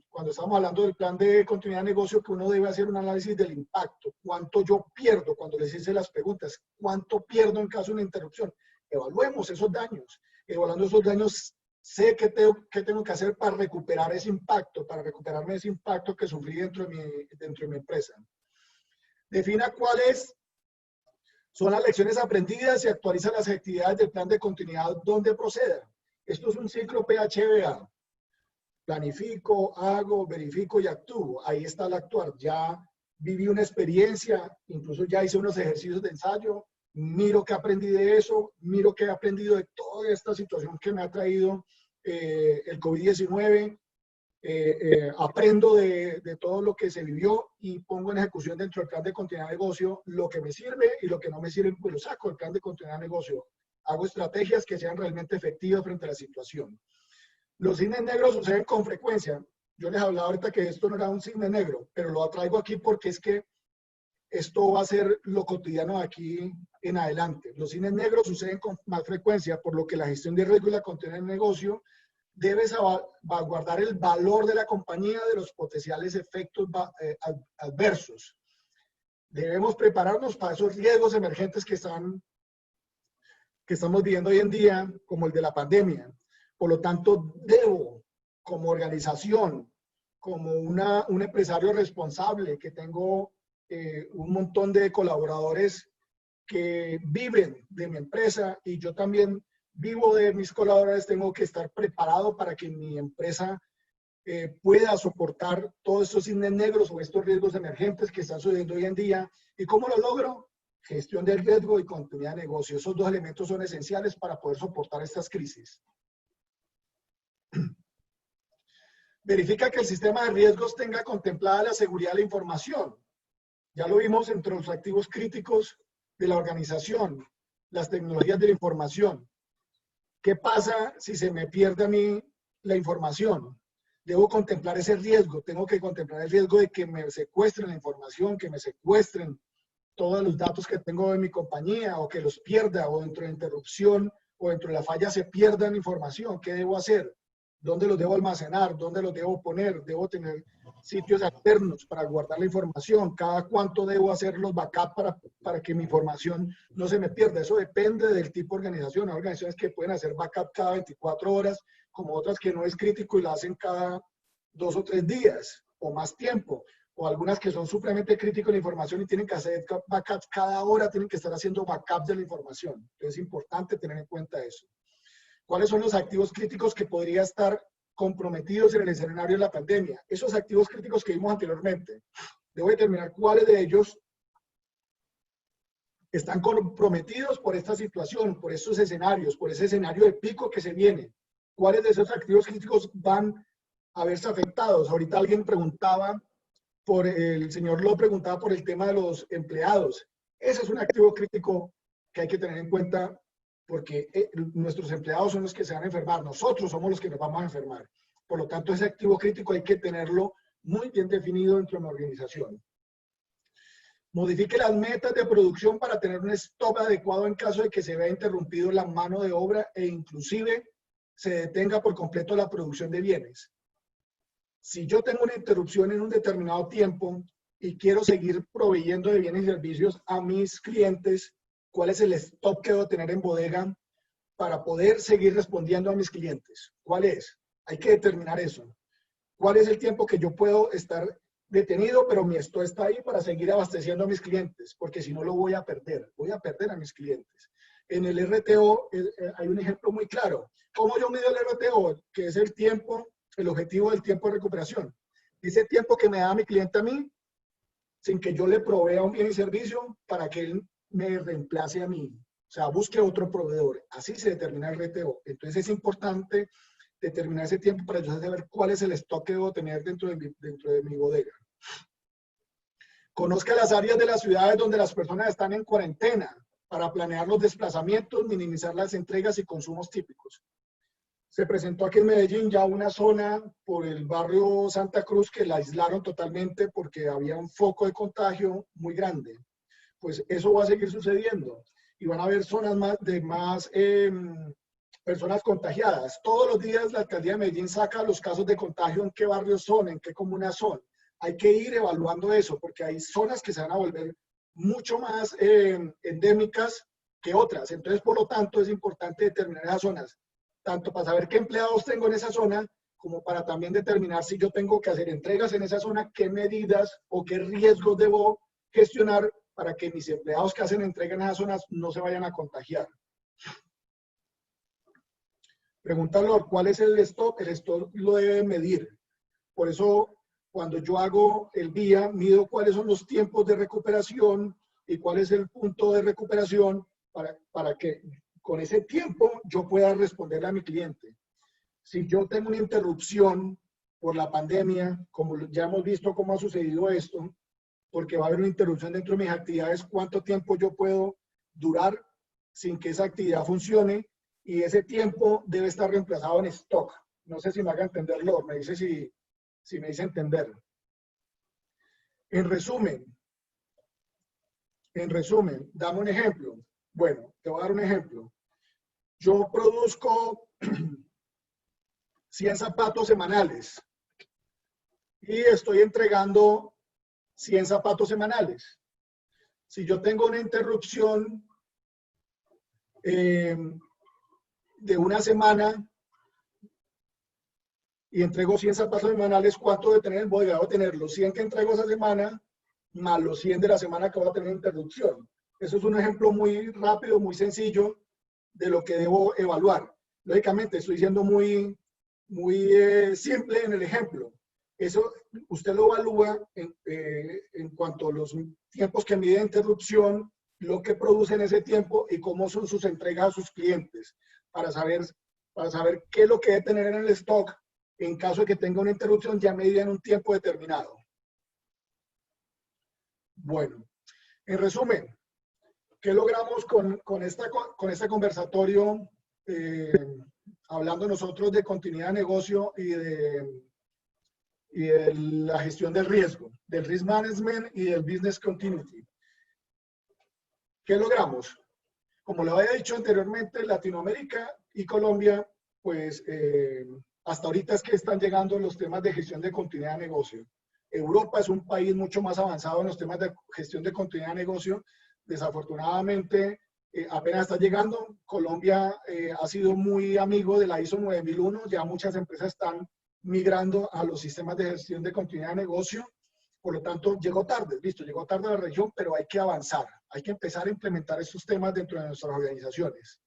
cuando estábamos hablando del plan de continuidad de negocio, que uno debe hacer un análisis del impacto. ¿Cuánto yo pierdo? Cuando les hice las preguntas, ¿cuánto pierdo en caso de una interrupción? Evaluemos esos daños. Evaluando esos daños, sé qué tengo que hacer para recuperar ese impacto, para recuperarme ese impacto que sufrí dentro de mi empresa. Defina cuáles son las lecciones aprendidas y actualiza las actividades del plan de continuidad donde proceda. Esto es un ciclo PHBA. Planifico, hago, verifico y actúo. Ahí está el actuar. Ya viví una experiencia, incluso ya hice unos ejercicios de ensayo, miro qué aprendí de eso, miro qué he aprendido de toda esta situación que me ha traído el COVID-19, aprendo de todo lo que se vivió y pongo en ejecución dentro del plan de continuidad de negocio lo que me sirve y lo que no me sirve, pues lo saco del plan de continuidad de negocio. Hago estrategias que sean realmente efectivas frente a la situación. Los cines negros suceden con frecuencia. Yo les hablaba ahorita que esto no era un cisne negro, pero lo traigo aquí porque es que esto va a ser lo cotidiano de aquí en adelante. Los cisnes negros suceden con más frecuencia, por lo que la gestión de riesgo y la continuidad del negocio debe salvaguardar el valor de la compañía de los potenciales efectos adversos. Debemos prepararnos para esos riesgos emergentes que estamos viviendo hoy en día, como el de la pandemia. Por lo tanto, debo, como organización, como un empresario responsable, que tengo un montón de colaboradores que viven de mi empresa y yo también vivo de mis colaboradores, tengo que estar preparado para que mi empresa pueda soportar todos estos cisnes negros o estos riesgos emergentes que están sucediendo hoy en día. ¿Y cómo lo logro? Gestión del riesgo y continuidad de negocio. Esos dos elementos son esenciales para poder soportar estas crisis. Verifica que el sistema de riesgos tenga contemplada la seguridad de la información. Ya lo vimos entre los activos críticos de la organización, las tecnologías de la información. ¿Qué pasa si se me pierde a mí la información? Debo contemplar ese riesgo. Tengo que contemplar el riesgo de que me secuestren la información, que me secuestren todos los datos que tengo de mi compañía, o que los pierda, o dentro de interrupción o dentro de la falla se pierdan información. ¿Qué debo hacer? ¿Dónde los debo almacenar? ¿Dónde los debo poner? ¿Debo tener sitios alternos para guardar la información? ¿Cada cuánto debo hacer los backups para que mi información no se me pierda? Eso depende del tipo de organización. Hay organizaciones que pueden hacer backup cada 24 horas, como otras que no es crítico y la hacen cada 2 o 3 días o más tiempo. O algunas que son supremamente críticas la información y tienen que hacer backups cada hora, tienen que estar haciendo backups de la información. Entonces es importante tener en cuenta eso. ¿Cuáles son los activos críticos que podrían estar comprometidos en el escenario de la pandemia? Esos activos críticos que vimos anteriormente. Debo determinar cuáles de ellos están comprometidos por esta situación, por estos escenarios, por ese escenario de pico que se viene. ¿Cuáles de esos activos críticos van a verse afectados? Ahorita alguien preguntaba, el señor lo preguntaba por el tema de los empleados. Ese es un activo crítico que hay que tener en cuenta, porque nuestros empleados son los que se van a enfermar, nosotros somos los que nos vamos a enfermar. Por lo tanto, ese activo crítico hay que tenerlo muy bien definido dentro de una organización. Modifique las metas de producción para tener un stock adecuado en caso de que se vea interrumpido la mano de obra e inclusive se detenga por completo la producción de bienes. Si yo tengo una interrupción en un determinado tiempo y quiero seguir proveyendo de bienes y servicios a mis clientes, ¿cuál es el stock que debo tener en bodega para poder seguir respondiendo a mis clientes? ¿Cuál es? Hay que determinar eso. ¿Cuál es el tiempo que yo puedo estar detenido, pero mi stock está ahí para seguir abasteciendo a mis clientes? Porque si no lo voy a perder a mis clientes. En el RTO hay un ejemplo muy claro. ¿Cómo yo mido el RTO? Que es el tiempo, el objetivo del tiempo de recuperación. Ese tiempo que me da mi cliente a mí, sin que yo le provea un bien y servicio para que él me reemplace a mí. O sea, busque otro proveedor. Así se determina el RTO. Entonces es importante determinar ese tiempo para yo saber cuál es el stock que debo tener dentro de mi bodega. Conozca las áreas de las ciudades donde las personas están en cuarentena para planear los desplazamientos, minimizar las entregas y consumos típicos. Se presentó aquí en Medellín ya una zona por el barrio Santa Cruz que la aislaron totalmente porque había un foco de contagio muy grande. Pues eso va a seguir sucediendo y van a haber zonas más personas contagiadas. Todos los días la alcaldía de Medellín saca los casos de contagio, en qué barrios son, en qué comunas son. Hay que ir evaluando eso porque hay zonas que se van a volver mucho más endémicas que otras. Entonces, por lo tanto, es importante determinar esas zonas, tanto para saber qué empleados tengo en esa zona, como para también determinar si yo tengo que hacer entregas en esa zona, qué medidas o qué riesgos debo gestionar para que mis empleados que hacen entrega en esas zonas no se vayan a contagiar. Pregunta Lord, ¿cuál es el stock? El stock lo debe medir. Por eso, cuando yo hago el VIA, mido cuáles son los tiempos de recuperación y cuál es el punto de recuperación para que con ese tiempo yo pueda responderle a mi cliente. Si yo tengo una interrupción por la pandemia, como ya hemos visto cómo ha sucedido esto, porque va a haber una interrupción dentro de mis actividades, ¿cuánto tiempo yo puedo durar sin que esa actividad funcione? Y ese tiempo debe estar reemplazado en stock. No sé si me haga entenderlo, me dice si si me hice entender. En resumen, dame un ejemplo. Bueno, te voy a dar un ejemplo. Yo produzco 100 zapatos semanales y estoy entregando 100 zapatos semanales. Si yo tengo una interrupción de una semana y entrego 100 zapatos semanales, ¿cuánto de tener? Voy a tener los 100 que entrego esa semana más los 100 de la semana que voy a tener interrupción. Eso es un ejemplo muy rápido, muy sencillo de lo que debo evaluar. Lógicamente, estoy siendo muy simple en el ejemplo. Eso usted lo evalúa en cuanto a los tiempos que mide de interrupción, lo que produce en ese tiempo y cómo son sus entregas a sus clientes, para saber qué es lo que debe tener en el stock en caso de que tenga una interrupción ya medida en un tiempo determinado. Bueno, en resumen, ¿qué logramos con este conversatorio? Hablando nosotros de continuidad de negocio y de la gestión del riesgo, del risk management y del business continuity. ¿Qué logramos? Como lo había dicho anteriormente, Latinoamérica y Colombia, pues hasta ahorita es que están llegando los temas de gestión de continuidad de negocio. Europa es un país mucho más avanzado en los temas de gestión de continuidad de negocio. Desafortunadamente, apenas está llegando. Colombia ha sido muy amigo de la ISO 9001. Ya muchas empresas están migrando a los sistemas de gestión de continuidad de negocio. Por lo tanto, llegó tarde, listo, llegó tarde a la región, pero hay que avanzar. Hay que empezar a implementar estos temas dentro de nuestras organizaciones.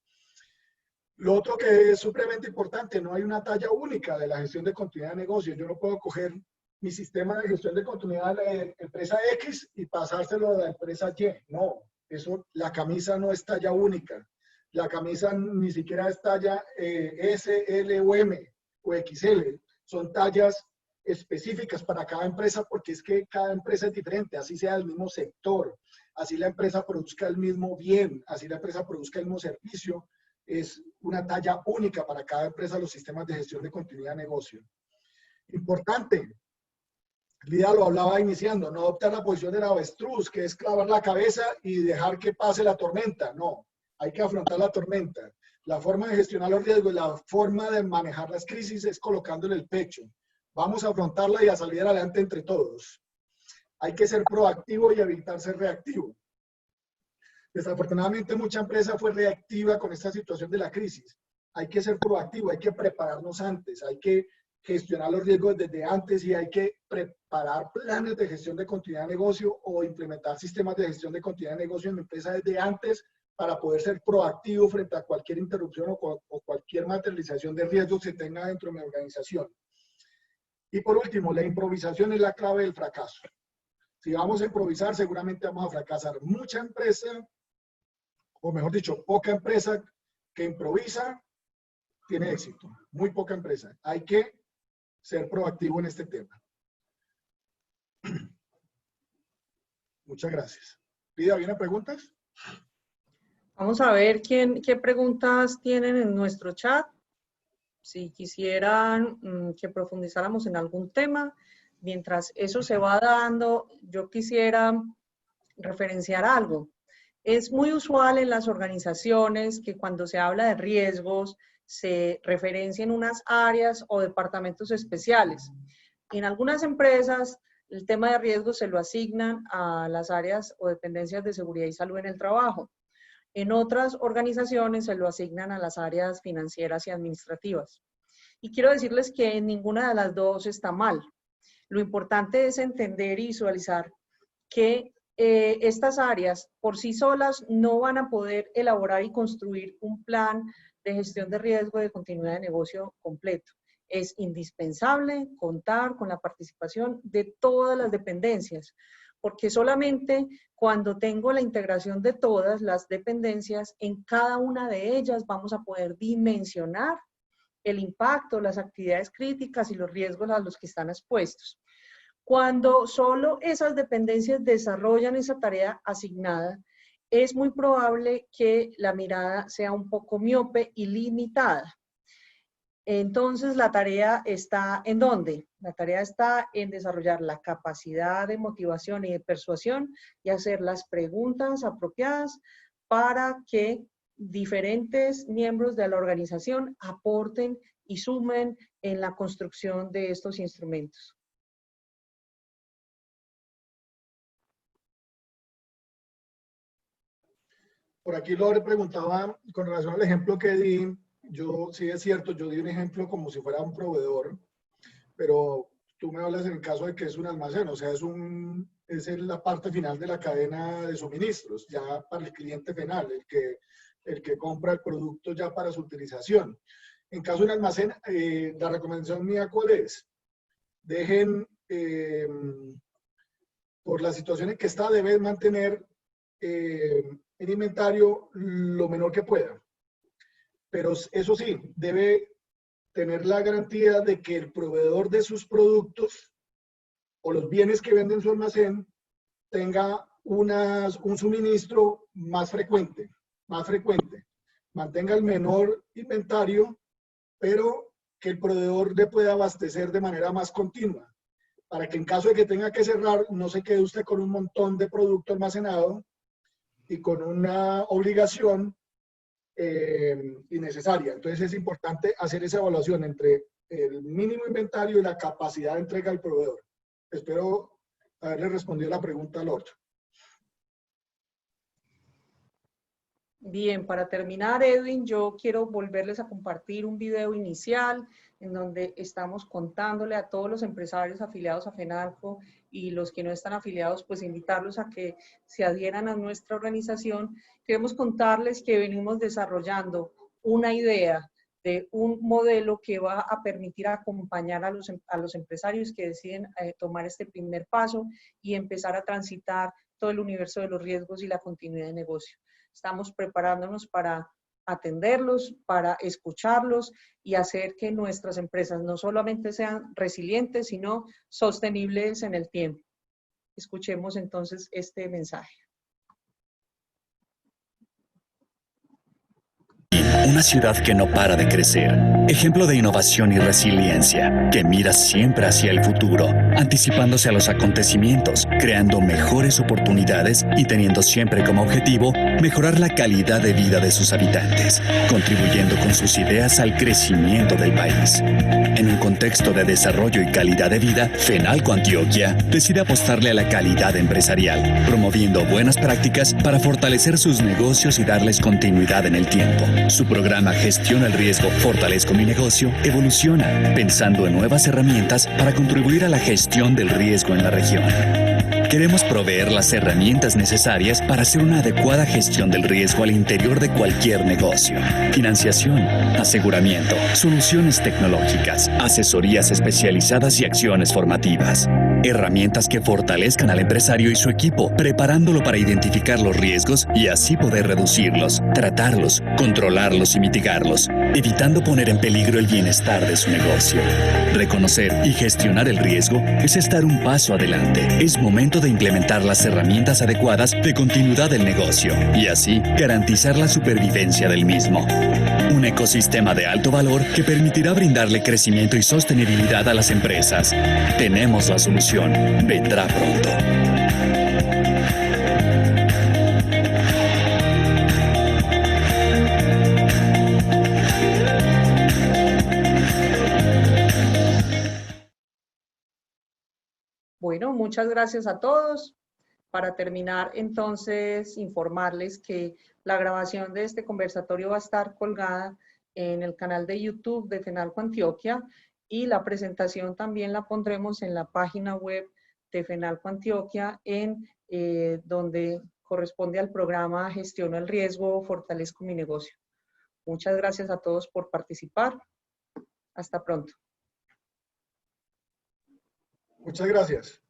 Lo otro que es supremamente importante, no hay una talla única de la gestión de continuidad de negocio. Yo no puedo coger mi sistema de gestión de continuidad de la empresa X y pasárselo a la empresa Y. No, eso, la camisa no es talla única. La camisa ni siquiera es talla S, L o M o XL. Son tallas específicas para cada empresa porque es que cada empresa es diferente, así sea del mismo sector, así la empresa produzca el mismo bien, así la empresa produzca el mismo servicio. Es una talla única para cada empresa los sistemas de gestión de continuidad de negocio. Importante, Lida lo hablaba iniciando, no adoptar la posición del avestruz, que es clavar la cabeza y dejar que pase la tormenta. No, hay que afrontar la tormenta. La forma de gestionar los riesgos y la forma de manejar las crisis es colocándole el pecho. Vamos a afrontarla y a salir adelante entre todos. Hay que ser proactivo y evitar ser reactivo. Desafortunadamente, mucha empresa fue reactiva con esta situación de la crisis. Hay que ser proactivo, hay que prepararnos antes, hay que gestionar los riesgos desde antes y hay que preparar planes de gestión de continuidad de negocio o implementar sistemas de gestión de continuidad de negocio en la empresa desde antes para poder ser proactivo frente a cualquier interrupción o cualquier materialización de riesgos que tenga dentro de mi organización. Y por último, la improvisación es la clave del fracaso. Si vamos a improvisar, seguramente vamos a fracasar. Mucha empresa, o mejor dicho, poca empresa que improvisa tiene éxito. Muy poca empresa. Hay que ser proactivo en este tema. Muchas gracias. Pida, ¿vienen preguntas? Vamos a ver qué preguntas tienen en nuestro chat. Si quisieran que profundizáramos en algún tema, mientras eso se va dando, yo quisiera referenciar algo. Es muy usual en las organizaciones que cuando se habla de riesgos se referencien unas áreas o departamentos especiales. En algunas empresas el tema de riesgos se lo asignan a las áreas o dependencias de seguridad y salud en el trabajo. En otras organizaciones se lo asignan a las áreas financieras y administrativas. Y quiero decirles que ninguna de las dos está mal. Lo importante es entender y visualizar que estas áreas por sí solas no van a poder elaborar y construir un plan de gestión de riesgo de continuidad de negocio completo. Es indispensable contar con la participación de todas las dependencias, porque solamente cuando tengo la integración de todas las dependencias, en cada una de ellas vamos a poder dimensionar el impacto, las actividades críticas y los riesgos a los que están expuestos. Cuando solo esas dependencias desarrollan esa tarea asignada, es muy probable que la mirada sea un poco miope y limitada. Entonces, la tarea está ¿en dónde? La tarea está en desarrollar la capacidad de motivación y de persuasión y hacer las preguntas apropiadas para que diferentes miembros de la organización aporten y sumen en la construcción de estos instrumentos. Por aquí Lore preguntaba con relación al ejemplo que di. Yo, sí es cierto, yo di un ejemplo como si fuera un proveedor, pero tú me hablas en el caso de que es un almacén, o sea, es la parte final de la cadena de suministros, ya para el cliente final, el que compra el producto ya para su utilización. En caso de un almacén, la recomendación mía, ¿cuál es? Dejen, por la situación en que está, deben mantener el inventario lo menor que pueda. Pero eso sí, debe tener la garantía de que el proveedor de sus productos o los bienes que vende en su almacén tenga un suministro más frecuente. Mantenga el menor inventario, pero que el proveedor le pueda abastecer de manera más continua, para que en caso de que tenga que cerrar, no se quede usted con un montón de producto almacenado y con una obligación innecesaria. Entonces es importante hacer esa evaluación entre el mínimo inventario y la capacidad de entrega al proveedor. Espero haberle respondido la pregunta al otro. Bien, para terminar, Edwin, yo quiero volverles a compartir un video inicial en donde estamos contándole a todos los empresarios afiliados a FENALCO y los que no están afiliados, pues invitarlos a que se adhieran a nuestra organización. Queremos contarles que venimos desarrollando una idea de un modelo que va a permitir acompañar a los empresarios que deciden tomar este primer paso y empezar a transitar todo el universo de los riesgos y la continuidad de negocio. Estamos preparándonos para atenderlos, para escucharlos y hacer que nuestras empresas no solamente sean resilientes, sino sostenibles en el tiempo. Escuchemos entonces este mensaje. Una ciudad que no para de crecer, ejemplo de innovación y resiliencia, que mira siempre hacia el futuro, anticipándose a los acontecimientos, creando mejores oportunidades y teniendo siempre como objetivo mejorar la calidad de vida de sus habitantes, contribuyendo con sus ideas al crecimiento del país. En un contexto de desarrollo y calidad de vida, FENALCO Antioquia decide apostarle a la calidad empresarial, promoviendo buenas prácticas para fortalecer sus negocios y darles continuidad en el tiempo. Su programa Gestiona el Riesgo, Fortalezco mi Negocio evoluciona, pensando en nuevas herramientas para contribuir a la gestión del riesgo en la región. Queremos proveer las herramientas necesarias para hacer una adecuada gestión del riesgo al interior de cualquier negocio. Financiación, aseguramiento, soluciones tecnológicas, asesorías especializadas y acciones formativas. Herramientas que fortalezcan al empresario y su equipo, preparándolo para identificar los riesgos y así poder reducirlos, tratarlos, controlarlos y mitigarlos, evitando poner en peligro el bienestar de su negocio. Reconocer y gestionar el riesgo es estar un paso adelante. Es momento de implementar las herramientas adecuadas de continuidad del negocio y así garantizar la supervivencia del mismo. Un ecosistema de alto valor que permitirá brindarle crecimiento y sostenibilidad a las empresas. Tenemos la solución. Vendrá pronto. Bueno, muchas gracias a todos. Para terminar, entonces, informarles que la grabación de este conversatorio va a estar colgada en el canal de YouTube de FENALCO Antioquia y la presentación también la pondremos en la página web de FENALCO Antioquia, donde corresponde al programa Gestiono el Riesgo, Fortalezco mi Negocio. Muchas gracias a todos por participar. Hasta pronto. Muchas gracias.